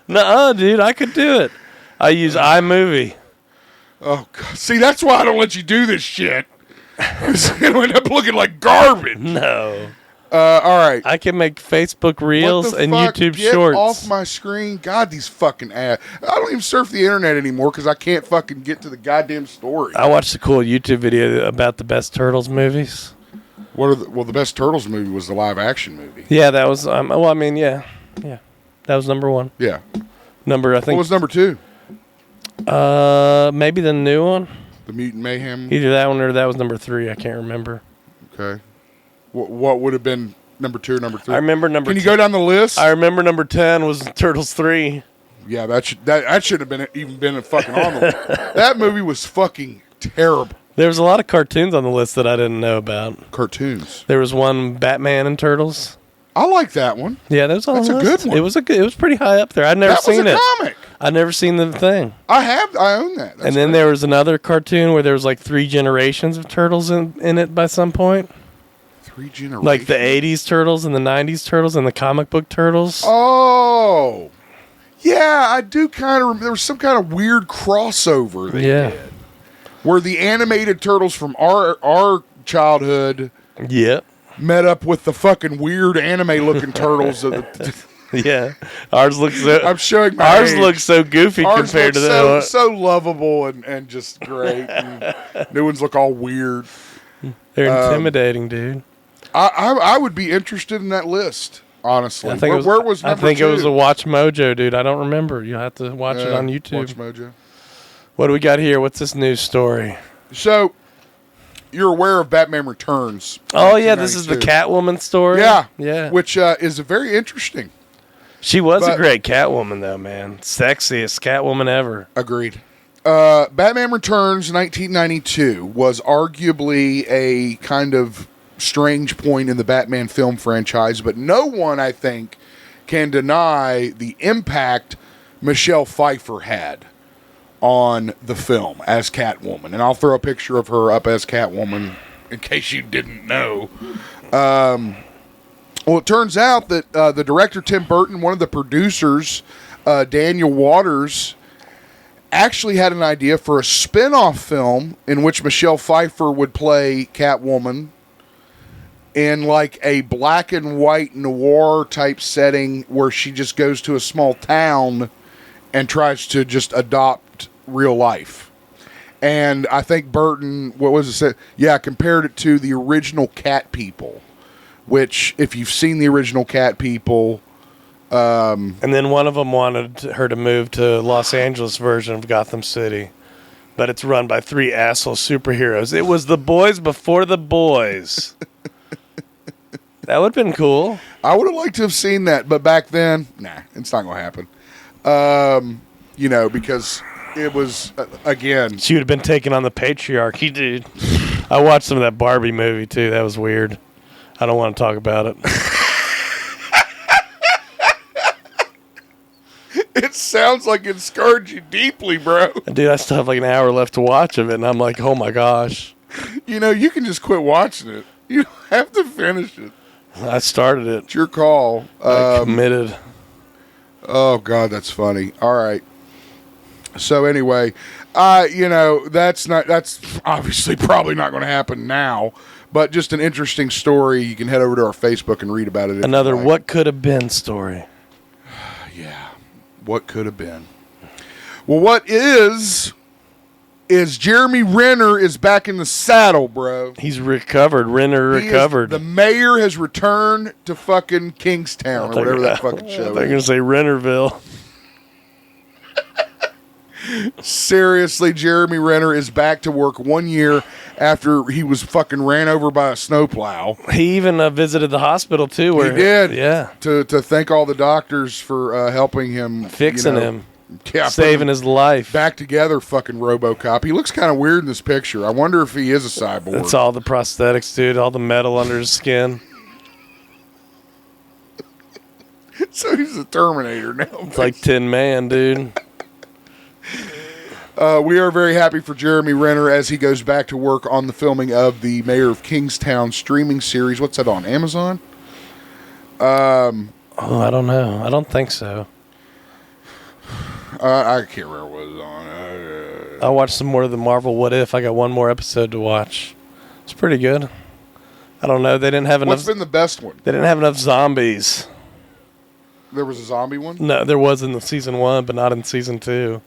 Nuh-uh, dude. I could do it. I use iMovie. Oh, God. See, that's why I don't let you do this shit. It'll end up looking like garbage. No. All right. I can make Facebook Reels and fuck? YouTube Get Shorts. off my screen. God, these fucking ass. I don't even surf the internet anymore because I can't fucking get to the goddamn story. I watched a cool YouTube video about the best Turtles movies. The best Turtles movie was the live action movie. Yeah, that was. Yeah, that was number one. Yeah. I think. What was number two? Maybe the new one. The Mutant Mayhem. Either that one or that was number 3. I can't remember. Okay. What would have been number 2 or number 3? I remember number. Can you go down the list? I remember number 10 was Turtles 3. Yeah, that should have been a fucking on the list. That movie was fucking terrible. There was a lot of cartoons on the list that I didn't know about. Cartoons. There was one Batman and Turtles. I like that one. Yeah, that was on That's the a list. good one. It was pretty high up there. I'd never seen it. That was a comic. I'd never seen the thing. I own that. That's and then great. there was another cartoon where there was like 3 generations of turtles in it by some point. 3 generations. Like the 80s turtles and the 90s turtles and the comic book turtles. Oh. Yeah, I do kind of remember. There was some kind of weird crossover they did. Where the animated turtles from our childhood met up with the fucking weird anime-looking turtles. Yeah. Ours looks so... I'm showing my Ours age. looks so goofy Ours compared to that. that. So lovable and just great. And new ones look all weird. They're intimidating, dude. I would be interested in that list, honestly. I think where was number 2? I think it was a Watch Mojo, dude. I don't remember. You'll have to watch it on YouTube. Watch Mojo. What do we got here? What's this news story? So, you're aware of Batman Returns. Oh, yeah. This is the Catwoman story? Yeah. Yeah. Which is very interesting. She was a great Catwoman, though, man. Sexiest Catwoman ever. Agreed. Batman Returns 1992 was arguably a kind of strange point in the Batman film franchise, but no one, I think, can deny the impact Michelle Pfeiffer had on the film as Catwoman. And I'll throw a picture of her up as Catwoman in case you didn't know. Well, it turns out that the director, Tim Burton, one of the producers, Daniel Waters, actually had an idea for a spin-off film in which Michelle Pfeiffer would play Catwoman in like a black and white noir type setting where she just goes to a small town and tries to just adopt real life. And I think Burton, compared it to the original Cat People, which if you've seen the original Cat People... and then one of them wanted her to move to Los Angeles version of Gotham City. But it's run by 3 asshole superheroes. It was the boys before the boys. That would have been cool. I would have liked to have seen that, but back then, nah, it's not going to happen. Because it was, again... She would have been taking on the patriarchy, dude. I watched some of that Barbie movie, too. That was weird. I don't want to talk about it. It sounds like it scarred you deeply, bro. Dude, I still have like an hour left to watch of it, and I'm like, oh my gosh. You can just quit watching it. You don't have to finish it. I started it. It's your call. I committed. Oh, God, that's funny. All right. So anyway, that's obviously probably not going to happen now, but just an interesting story. You can head over to our Facebook and read about it. Another what could have been story. Yeah. What could have been. Well, what is Jeremy Renner is back in the saddle, bro. He's recovered. Renner recovered. The mayor has returned to fucking Kingstown or whatever that fucking show is. They're going to say Rennerville. Seriously, Jeremy Renner is back to work 1 year after he was fucking ran over by a snowplow. He even visited the hospital, too. Where, he did. Yeah. To thank all the doctors for helping him. Fixing him. Yeah, saving his life. Back together, fucking RoboCop. He looks kind of weird in this picture. I wonder if he is a cyborg. It's all the prosthetics, dude. All the metal under his skin. So he's a Terminator now. It's like Tin Man, dude. We are very happy for Jeremy Renner as he goes back to work on the filming of the Mayor of Kingstown streaming series. What's that on, Amazon? I don't know. I don't think so. I can't remember what it was on. I watched some more of the Marvel What If. I got one more episode to watch. It's pretty good. I don't know. They didn't have enough. What's been the best one? They didn't have enough zombies. There was a zombie one? No, there was in the season 1, but not in season 2.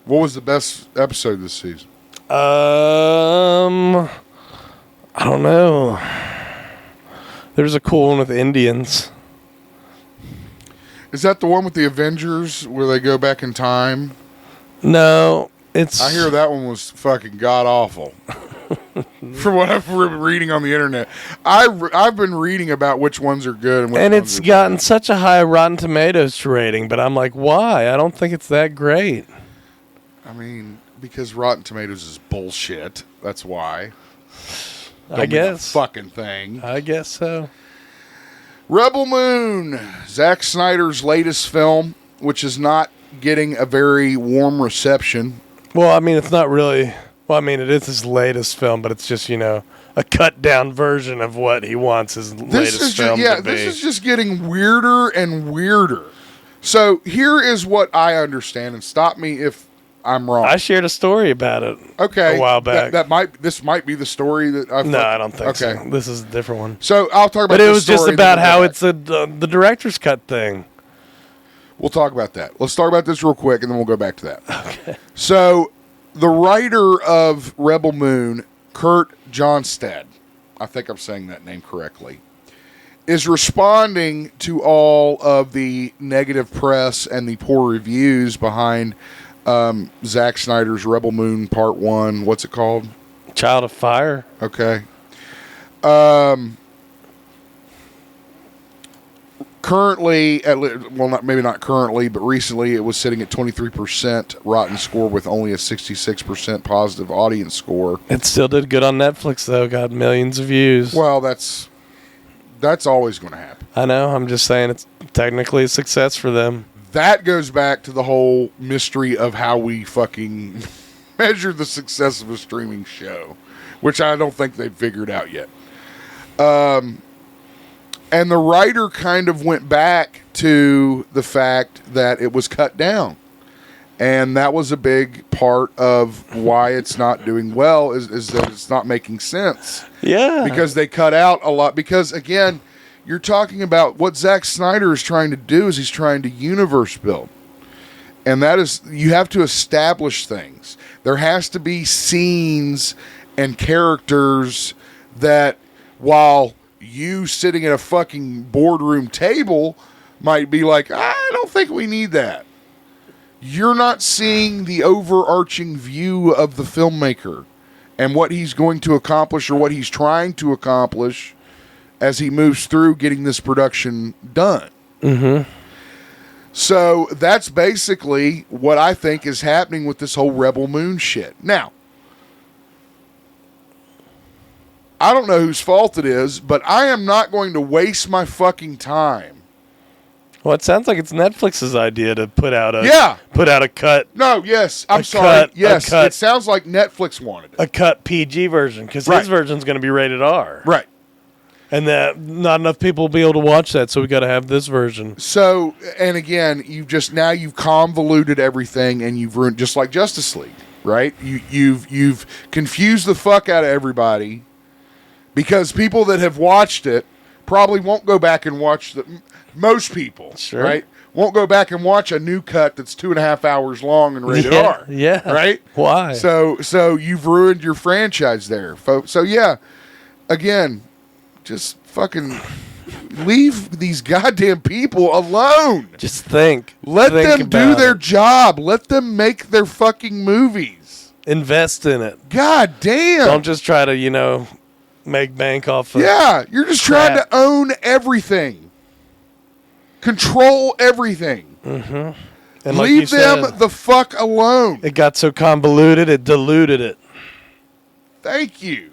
What was the best episode this season? I don't know. There's a cool one with Indians. Is that the one with the Avengers where they go back in time? No, it's... I hear that one was fucking god-awful. From what I've been reading on the internet. I've been reading about which ones are good. And, and it's gotten such a high Rotten Tomatoes rating, but I'm like, why? I don't think it's that great. I mean, because Rotten Tomatoes is bullshit. That's why. I guess. Fucking thing. I guess so. Rebel Moon, Zack Snyder's latest film, which is not getting a very warm reception. Well, I mean, it's not really... Well, I mean, it is his latest film, but it's just, a cut-down version of what he wants his latest film to be. This is just getting weirder and weirder. So here is what I understand, and stop me if I'm wrong. I shared a story about it a while back. This might be the story that I've... No, I don't think so. This is a different one. So I'll talk about But it was just about how it's the director's cut thing. We'll talk about that. Let's talk about this real quick, and then we'll go back to that. Okay. So... the writer of Rebel Moon, Kurt Johnstad, I think I'm saying that name correctly, is responding to all of the negative press and the poor reviews behind Zack Snyder's Rebel Moon Part 1. What's it called? Child of Fire. Okay. Currently, maybe not currently, but recently it was sitting at 23% rotten score with only a 66% positive audience score. It still did good on Netflix, though. Got millions of views. Well, that's always going to happen. I know. I'm just saying it's technically a success for them. That goes back to the whole mystery of how we fucking measure the success of a streaming show, which I don't think they've figured out yet. And the writer kind of went back to the fact that it was cut down. And that was a big part of why it's not doing well, is that it's not making sense. Yeah. Because they cut out a lot. Because, again, you're talking about what Zack Snyder is trying to do is he's trying to universe build. And that is, you have to establish things. There has to be scenes and characters that, while you sitting at a fucking boardroom table might be like, I don't think we need that. You're not seeing the overarching view of the filmmaker and what he's going to accomplish or what he's trying to accomplish as he moves through getting this production done. Mm-hmm. So that's basically what I think is happening with this whole Rebel Moon shit. Now, I don't know whose fault it is, but I am not going to waste my fucking time. Well, it sounds like it's Netflix's idea to put out a cut. No, yes, I'm sorry. Yes, it sounds like Netflix wanted it. A cut PG version, because his version's going to be rated R. Right. And that not enough people will be able to watch that, so we got to have this version. So, and again, you've convoluted everything, and you've ruined, just like Justice League, right? You've confused the fuck out of everybody, because people that have watched it probably won't go back and watch most people, right? Won't go back and watch a new cut that's 2.5 hours long and rated R. Yeah. Right? Why? So you've ruined your franchise there, folks. So yeah, again, just fucking leave these goddamn people alone. Just think. Let them do their job. Let them make their fucking movies. Invest in it. God damn. Don't just try to, make bank off of you're just trying to own everything. Control everything. Mm-hmm. And leave them the fuck alone. It got so convoluted, it diluted it. Thank you.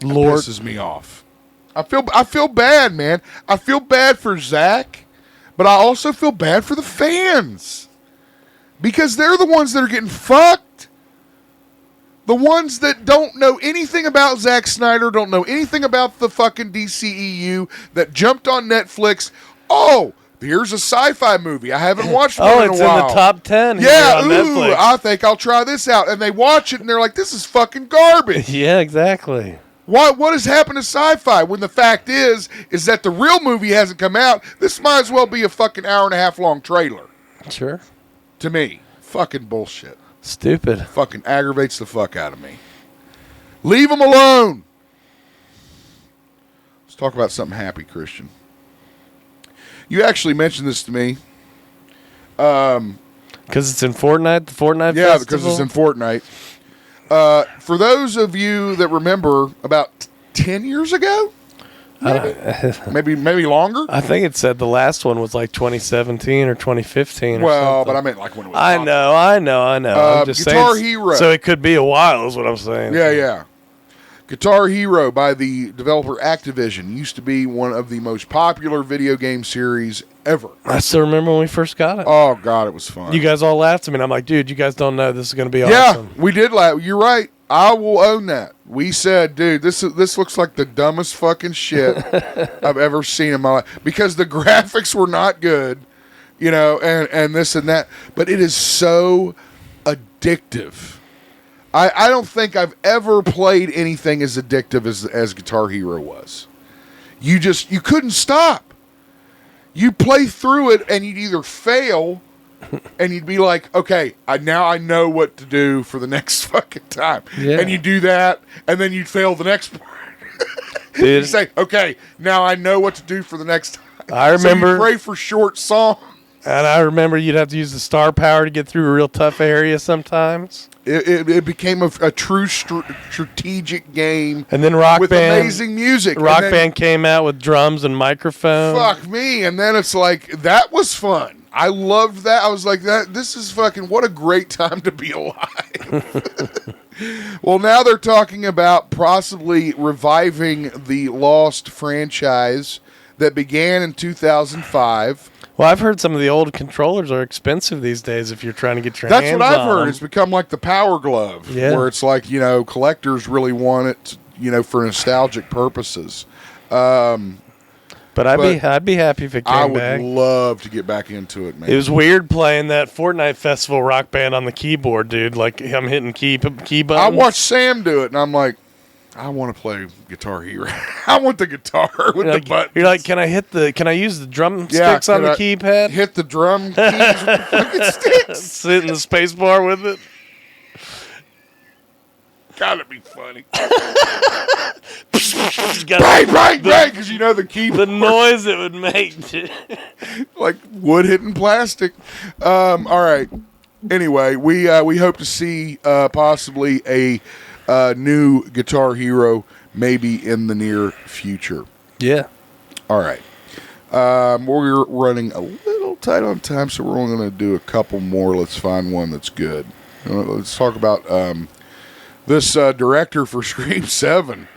Lord. It pisses me off. I feel bad, man. I feel bad for Zach, but I also feel bad for the fans. Because they're the ones that are getting fucked. The ones that don't know anything about Zack Snyder, don't know anything about the fucking DCEU, that jumped on Netflix. Oh, here's a sci-fi movie. I haven't watched one in a while. Oh, it's in the top 10 yeah, on Netflix. I think I'll try this out. And they watch it and they're like, this is fucking garbage. Yeah, exactly. What has happened to sci-fi when the fact is that the real movie hasn't come out? This might as well be a fucking hour and a half long trailer. Sure. To me. Fucking bullshit. Stupid. Fucking aggravates the fuck out of me. Leave them alone. Let's talk about something happy, Christian. You actually mentioned this to me. Because it's in Fortnite, the Fortnite yeah, festival? because it's in Fortnite. For those of you that remember, about 10 years ago? Maybe longer? I think it said the last one was like 2017 or 2015 or something. But I meant like when it was I know. I'm just Guitar saying, Hero. So it could be a while is what I'm saying. Yeah. Guitar Hero by the developer Activision used to be one of the most popular video game series ever. I still remember when we first got it. Oh, God, it was fun. You guys all laughed at me, and I'm like, dude, you guys don't know this is going to be awesome. Yeah, we did laugh. You're right. I will own that. We said, dude, this looks like the dumbest fucking shit I've ever seen in my life. Because the graphics were not good, and this and that. But it is so addictive. I don't think I've ever played anything as addictive as Guitar Hero was. You couldn't stop. You play through it and you'd either fail and you'd be like, okay, now I know what to do for the next fucking time. Yeah. And you do that and then you'd fail the next part. Dude. You say, okay, now I know what to do for the next time. I remember. So you pray for short songs. And I remember you'd have to use the star power to get through a real tough area sometimes. It became a true strategic game. And then Rock with Band, amazing music. Rock Band came out with drums and microphones. Fuck me. And then it's like, that was fun. I loved that. I was like, this is fucking, what a great time to be alive. Well, now they're talking about possibly reviving the Lost franchise that began in 2005. Well, I've heard some of the old controllers are expensive these days if you're trying to get your hands on them. That's what I've heard. It's become like the Power Glove, where it's like, collectors really want it, for nostalgic purposes. But I'd be happy if it came back. I would love to get back into it, man. It was weird playing that Fortnite Festival Rock Band on the keyboard, dude. Like, I'm hitting key buttons. I watched Sam do it, and I'm like, I want to play Guitar Hero. I want the guitar with the buttons. You're like, can I use the drumsticks on the keypad? Hit the drum keys with the fucking sticks. Sit in the space bar with it. Gotta be funny. Bang, because the keyboard. The noise it would make. Like wood hitting plastic. All right. Anyway, we hope to see possibly a new Guitar Hero maybe in the near future. Yeah. All right. We're running a little tight on time, so we're only going to do a couple more. Let's find one that's good. Let's talk about this director for Scream 7.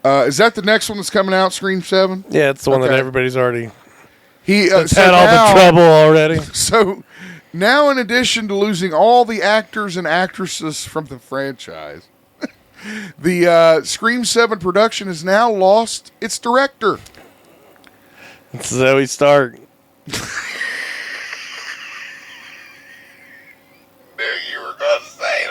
Is that the next one that's coming out, Scream 7? Yeah, it's the one that everybody's already it's had all the trouble already. So now, in addition to losing all the actors and actresses from the franchise, the Scream 7 production has now lost its director. This is how we start. Knew you were going to say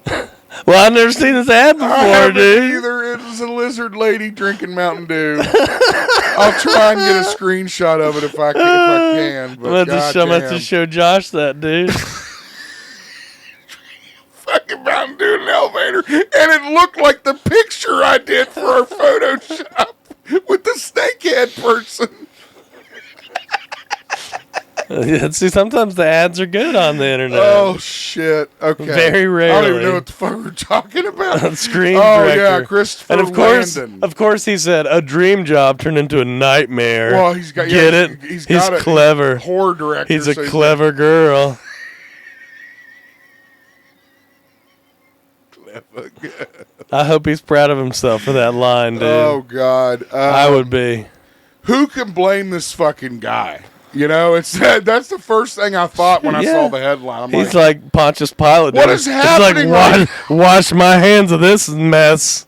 that. Well, I've never seen this ad before, dude. Either. It was a lizard lady drinking Mountain Dew. I'll try and get a screenshot of it if I can. But I'm going to show Josh that, dude. Fucking Mountain Dew in an elevator, and it looked like the picture I did for our Photoshop with the snakehead person. Yeah, see, sometimes the ads are good on the internet. Oh, shit. Okay. Very rarely. I don't even know what the fuck we're talking about. Screen director. Yeah, Christopher And of course, he said a dream job turned into a nightmare. Well, he's got it. He's clever. Horror director. He's a clever girl. Clever girl. I hope he's proud of himself for that line, dude. Oh, God. I would be. Who can blame this fucking guy? You know, that's the first thing I thought when I saw the headline. He's like Pontius Pilate. What is happening? It's like, wash my hands of this mess.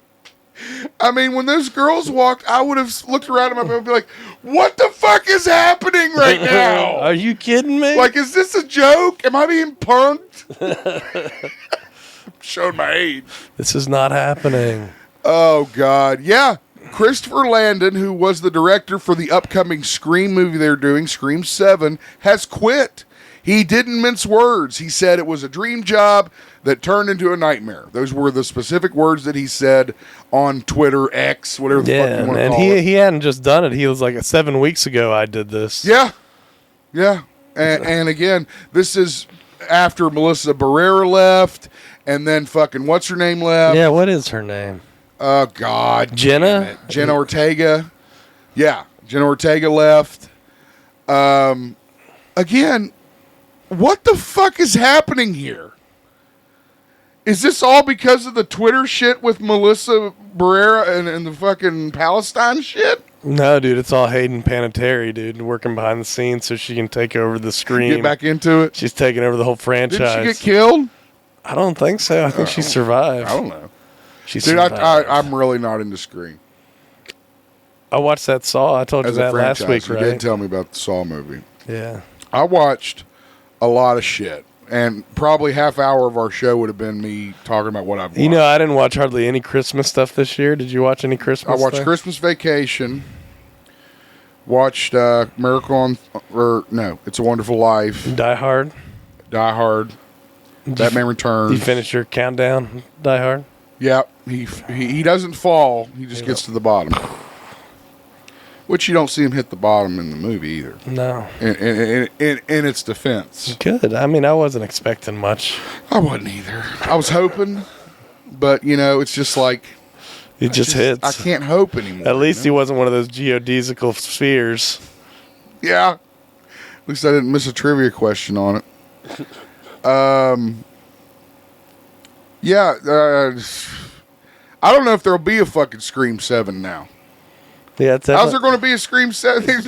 I mean, when those girls walked, I would have looked around him and be like, what the fuck is happening right now? Are you kidding me? Like, is this a joke? Am I being punked? Showing my age. This is not happening. Oh, God. Yeah. Christopher Landon, who was the director for the upcoming Scream movie they're doing, Scream 7, has quit. He didn't mince words. He said it was a dream job that turned into a nightmare. Those were the specific words that he said on Twitter, X, whatever the fuck you want to call it. And he hadn't just done it. He was like, 7 weeks ago I did this. Yeah. Yeah. And again, this is after Melissa Barrera left, and then fucking what's-her-name left. Yeah, what is her name? Oh, God. Jenna? Jenna Ortega. Yeah. Jenna Ortega left. Again, what the fuck is happening here? Is this all because of the Twitter shit with Melissa Barrera and the fucking Palestine shit? No, dude, it's all Hayden Panettiere, dude, working behind the scenes so she can take over the Scream. Get back into it? She's taking over the whole franchise. Did she get killed? I don't think so. I think she survived. I don't know. She Dude, survived. I'm really not into Scream. I watched that Saw. I told you that last week, right? You did tell me about the Saw movie. Yeah. I watched a lot of shit. And probably half hour of our show would have been me talking about what I've watched. You know, I didn't watch hardly any Christmas stuff this year. Did you watch any Christmas I watched stuff? Christmas Vacation. Watched Miracle on... It's a Wonderful Life. Die Hard. Die Hard. Batman Returns. You finished your countdown, Die Hard? Yeah. He doesn't fall. He just gets to the bottom. Which you don't see him hit the bottom in the movie either. No. In its defense. Good. I mean, I wasn't expecting much. I wasn't either. I was hoping, but, it's just like... It just hits. I can't hope anymore. At least he wasn't one of those geodesical spheres. Yeah. At least I didn't miss a trivia question on it. Yeah. I don't know if there'll be a fucking Scream 7 now. Yeah, how's there going to be a Scream 7? There's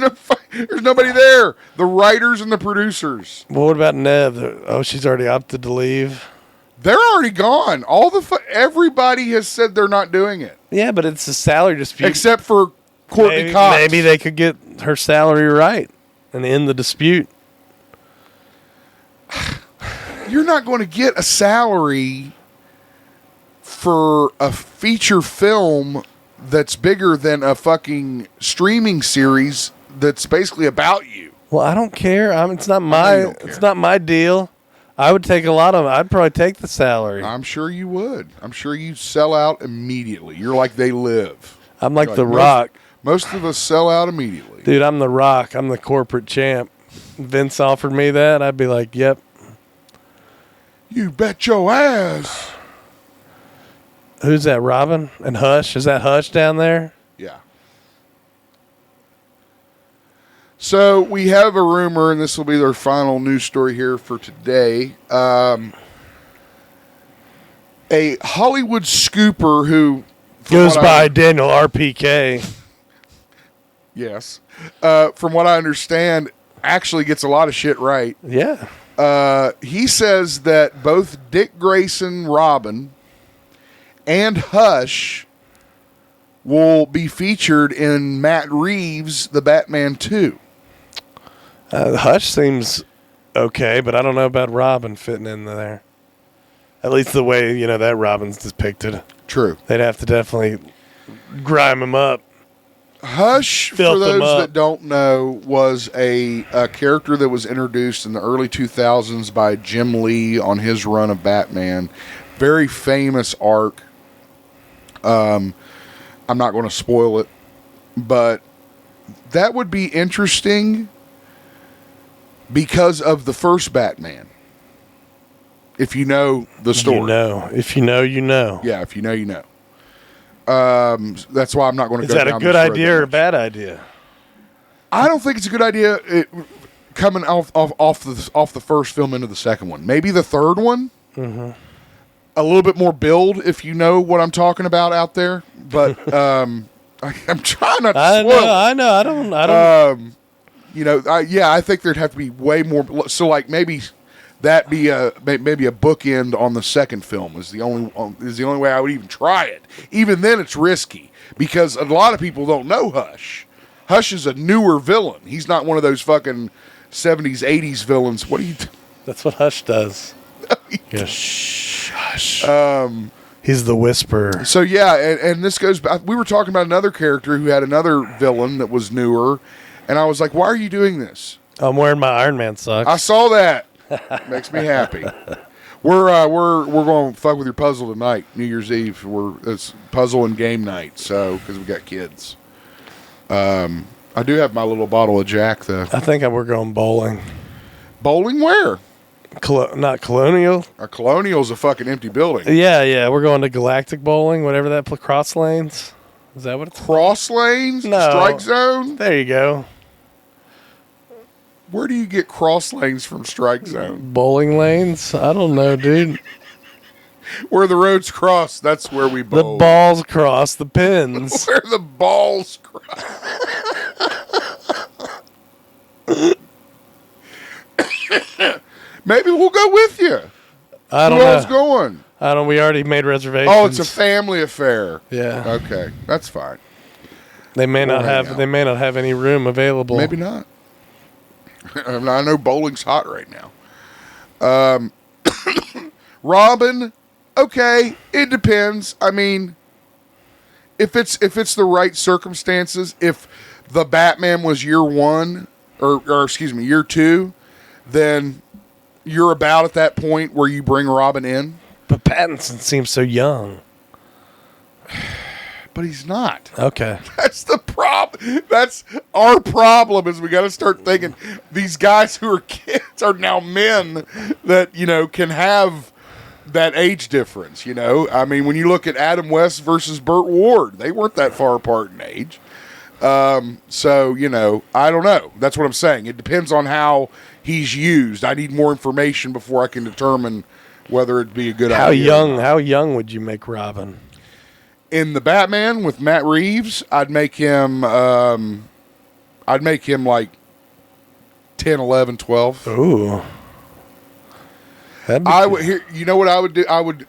nobody there. The writers and the producers. Well, what about Nev? Oh, she's already opted to leave. They're already gone. Everybody has said they're not doing it. Yeah, but it's a salary dispute. Except for Courtney Cox. Maybe they could get her salary right and end the dispute. You're not going to get a salary for a feature film that's bigger than a fucking streaming series that's basically about you. Well, I don't care. It's not my deal. I would take I'd probably take the salary. I'm sure you would. I'm sure you'd sell out immediately. You're like They Live. I'm like The Rock. Most of us sell out immediately. Dude, I'm The Rock. I'm the corporate champ. Vince offered me that. I'd be like, yep. You bet your ass. Who's that, Robin? And Hush? Is that Hush down there? Yeah. So we have a rumor, and this will be their final news story here for today. A Hollywood scooper who goes by Daniel RPK. Yes. From what I understand, actually gets a lot of shit right. Yeah. He says that both Dick Grayson, Robin, and Hush will be featured in Matt Reeves' The Batman 2. Hush seems okay, but I don't know about Robin fitting in there. At least the way, that Robin's depicted. True. They'd have to definitely grime him up. Hush, for those that don't know, was a character that was introduced in the early 2000s by Jim Lee on his run of Batman. Very famous arc. I'm not going to spoil it, but that would be interesting because of the first Batman. If you know the story. If you know, you know. Yeah, if you know, you know. That's why I'm not going to go down this road. Is that a good idea or a bad idea? I don't think it's a good idea coming off the first film into the second one. Maybe the third one. Mm-hmm. a little bit more build, if you know what I'm talking about out there. But I'm trying not to spoil it. I know. I don't. I think there'd have to be way more. So, like, maybe that be maybe a bookend on the second film is the only way I would even try it. Even then, it's risky because a lot of people don't know Hush. Hush is a newer villain. He's not one of those fucking 70s, 80s villains. What do you? That's what Hush does. Yeah, shh, hush. He's the whisperer. So yeah, and this goes back. We were talking about another character who had another villain that was newer, and I was like, "Why are you doing this?" I'm wearing my Iron Man socks. I saw that. Makes me happy. We're going to fuck with your puzzle tonight, New Year's Eve. It's puzzle and game night, so because we got kids. I do have my little bottle of Jack though. I think we're going bowling. Bowling where? Not Colonial. A Colonial's a fucking empty building. Yeah. We're going to Galactic Bowling, whatever that cross lanes. Is that what it's Cross lanes? No. Strike zone? There you go. Where do you get cross lanes from Strike Zone? Bowling lanes? I don't know, dude. Where the roads cross, that's where we bowl. The balls cross the pins. Where the balls cross. Maybe we'll go with you. I don't know. know. Who's going? I don't. We already made reservations. Oh, it's a family affair. Yeah. Okay, that's fine. They may not have. They may not have any room available. Maybe not. I know bowling's hot right now. Robin, okay, it depends. I mean, if it's the right circumstances, if the Batman was year one or excuse me, year two, then you're about at that point where you bring Robin in. But Pattinson seems so young. But he's not. Okay. That's the problem. That's our problem is we got to start thinking these guys who are kids are now men that, can have that age difference, I mean, when you look at Adam West versus Burt Ward, they weren't that far apart in age. So, I don't know. That's what I'm saying. It depends on how he's used. I need more information before I can determine whether it'd be a good idea. How young would you make Robin? In the Batman with Matt Reeves, I'd make him like 10, 11, 12. Ooh. I would you know what I would do? I would,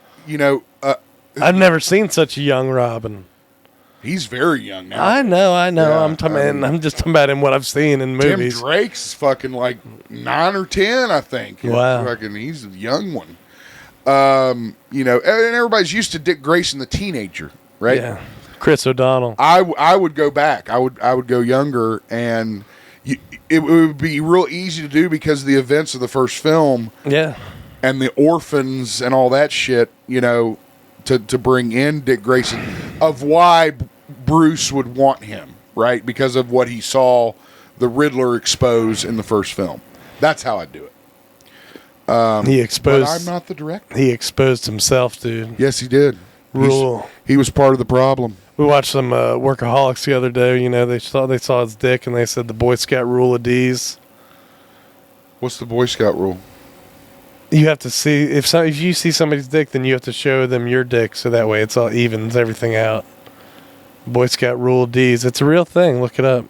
I've never seen such a young Robin. He's very young now. I know. Yeah, I'm just talking about him what I've seen in movies. Tim Drake's fucking like 9 or 10, I think. Wow. Fucking, he's a young one. And everybody's used to Dick Grayson, the teenager, right? Yeah. Chris O'Donnell. I would go back. I would go younger, and it would be real easy to do because of the events of the first film. Yeah. And the orphans and all that shit, to bring in Dick Grayson, of why Bruce would want him, right? Because of what he saw the Riddler expose in the first film. That's how I'd do it. He exposed. But I'm not the director. He exposed himself, dude. Yes, he did. Rule. He was part of the problem. We watched some Workaholics the other day. They saw his dick and they said the Boy Scout rule of D's. What's the Boy Scout rule? You have to see if you see somebody's dick, then you have to show them your dick, so that way it's all evens everything out. Boy Scout rule of D's. It's a real thing. Look it up.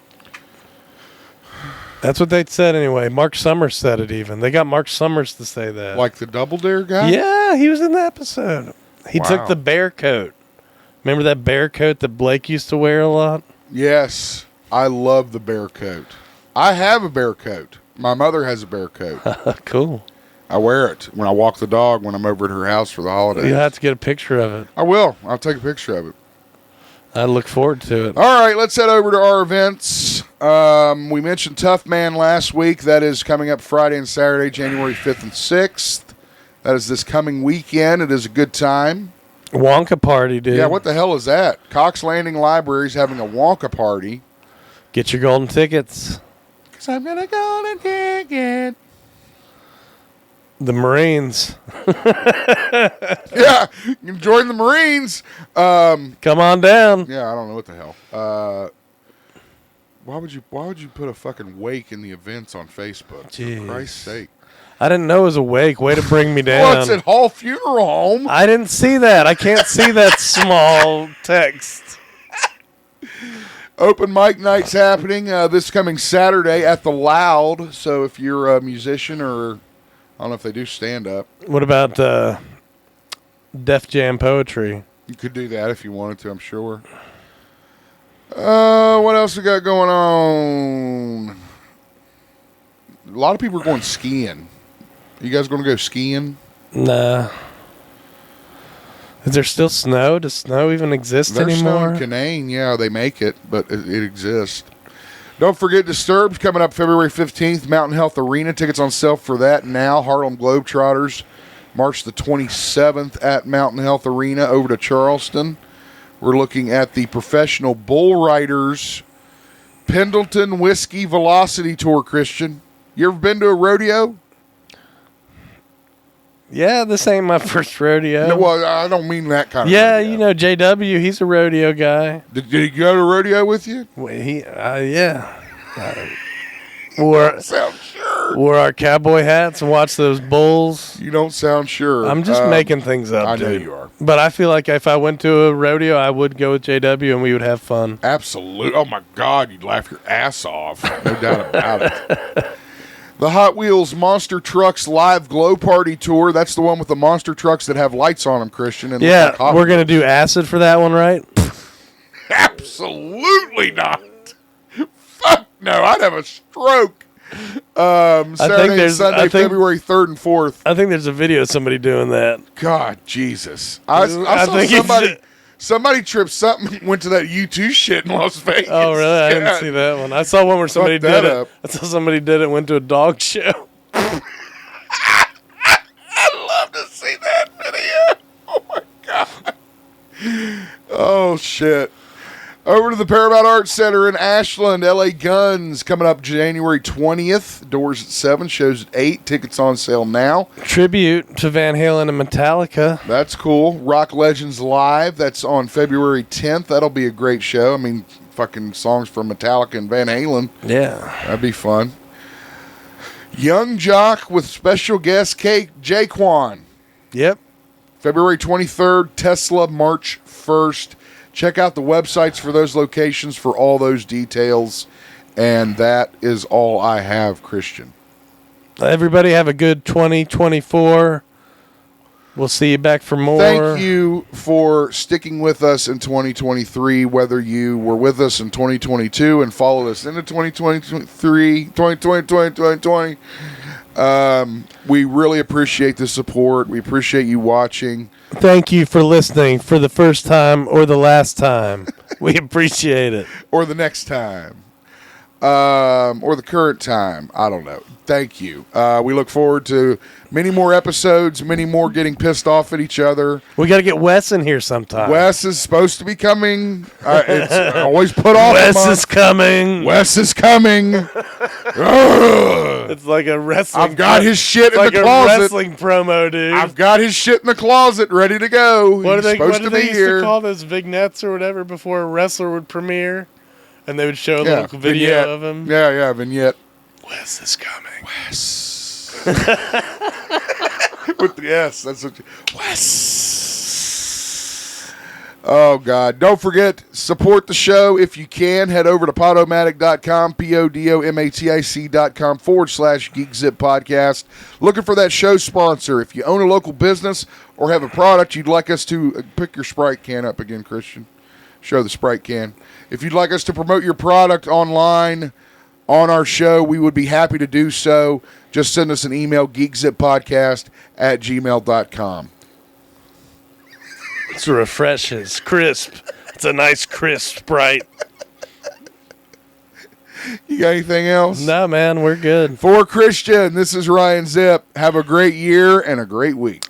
That's what they said anyway. Mark Summers said it even. They got Mark Summers to say that. Like the Double Dare guy? Yeah, he was in the episode. He Wow. took the bear coat. Remember that bear coat that Blake used to wear a lot? Yes. I love the bear coat. I have a bear coat. My mother has a bear coat. Cool. I wear it when I walk the dog when I'm over at her house for the holidays. You have to get a picture of it. I will. I'll take a picture of it. I look forward to it. All right, let's head over to our events. We mentioned Tough Man last week. That is coming up Friday and Saturday, January 5th and 6th. That is this coming weekend. It is a good time. Wonka party, dude. Yeah, what the hell is that? Cox Landing Library is having a Wonka party. Get your golden tickets. Because I'm going to go and take it. The Marines. Yeah, you can join the Marines. Come on down. Yeah, I don't know what the hell. Why would you put a fucking wake in the events on Facebook? Jeez. For Christ's sake. I didn't know it was awake. Way to bring me down. What's at Hall Funeral Home? I didn't see that. I can't see that small text. Open mic night's happening this coming Saturday at the Loud. So if you're a musician or I don't know if they do stand up. What about Def Jam Poetry? You could do that if you wanted to, I'm sure. What else we got going on? A lot of people are going skiing. You guys going to go skiing? Nah. Is there still snow? Does snow even exist There's anymore? snow in Canaan, yeah, they make it, but it exists. Don't forget Disturbed coming up February 15th, Mountain Health Arena. Tickets on sale for that now. Harlem Globetrotters, March the 27th at Mountain Health Arena over to Charleston. We're looking at the Professional Bull Riders Pendleton Whiskey Velocity Tour, Christian. You ever been to a rodeo? Yeah, this ain't my first rodeo. No, well, I don't mean that kind of yeah, rodeo. you know, JW, he's a rodeo guy. Did he go to rodeo with you? Well, yeah. Sound sure. Wore our cowboy hats and watched those bulls. You don't sound sure. I'm just making things up, I know dude. you are. But I feel like if I went to a rodeo, I would go with JW and we would have fun. Absolutely. Oh, my God. You'd laugh your ass off. No doubt about it. The Hot Wheels Monster Trucks Live Glow Party Tour. That's the one with the monster trucks that have lights on them, Christian. And Yeah, look like Hot we're going to do acid for that one, right? Absolutely not. Fuck no. I'd have a stroke. Saturday and Sunday, February 3rd and 4th. I think there's a video of somebody doing that. God, Jesus. I saw somebody tripped something, went to that U2 shit in Las Vegas. Oh, really? I didn't see that one. I saw one where somebody did it. I saw somebody did it, went to a dog show. I'd love to see that video. Oh, my God. Oh, shit. Over to the Paramount Arts Center in Ashland, LA Guns, coming up January 20th. Doors at 7, shows at 8. Tickets on sale now. Tribute to Van Halen and Metallica. That's cool. Rock Legends Live, that's on February 10th. That'll be a great show. I mean, fucking songs from Metallica and Van Halen. Yeah. That'd be fun. Young Jock with special guest Jaquan. Yep. February 23rd, Tesla, March 1st. Check out the websites for those locations for all those details. And that is all I have, Christian. Everybody have a good 2024. We'll see you back for more. Thank you for sticking with us in 2023, whether you were with us in 2022 and followed us into 2020. We really appreciate the support. We appreciate you watching. Thank you for listening for the first time or the last time. We appreciate it. Or the next time. Or the current time. I don't know. Thank you. We look forward to many more episodes, many more getting pissed off at each other. We got to get Wes in here sometime. Wes is supposed to be coming. It's always put off. Wes is coming. Wes is coming. It's like a wrestling. I've got his shit in like the a closet. wrestling promo, dude. I've got his shit in the closet, ready to go. What He's supposed do to they be used here. to call those vignettes or whatever before a wrestler would premiere, and they would show a little video vignette. of him. Yeah, vignette. Wes is coming. Wes. With the S. That's what Wes. Oh, God. Don't forget, support the show if you can. Head over to Podomatic.com, PODOMATIC.com/GeekZip podcast. Looking for that show sponsor. If you own a local business or have a product you'd like us to pick your Sprite can up again, Christian. Show the Sprite can. If you'd like us to promote your product online on our show, we would be happy to do so. Just send us an email, geekzippodcast@gmail.com. It's refreshes, crisp. It's a nice crisp Sprite. You got anything else? No, man, we're good. For Christian, this is Ryan Zip. Have a great year and a great week.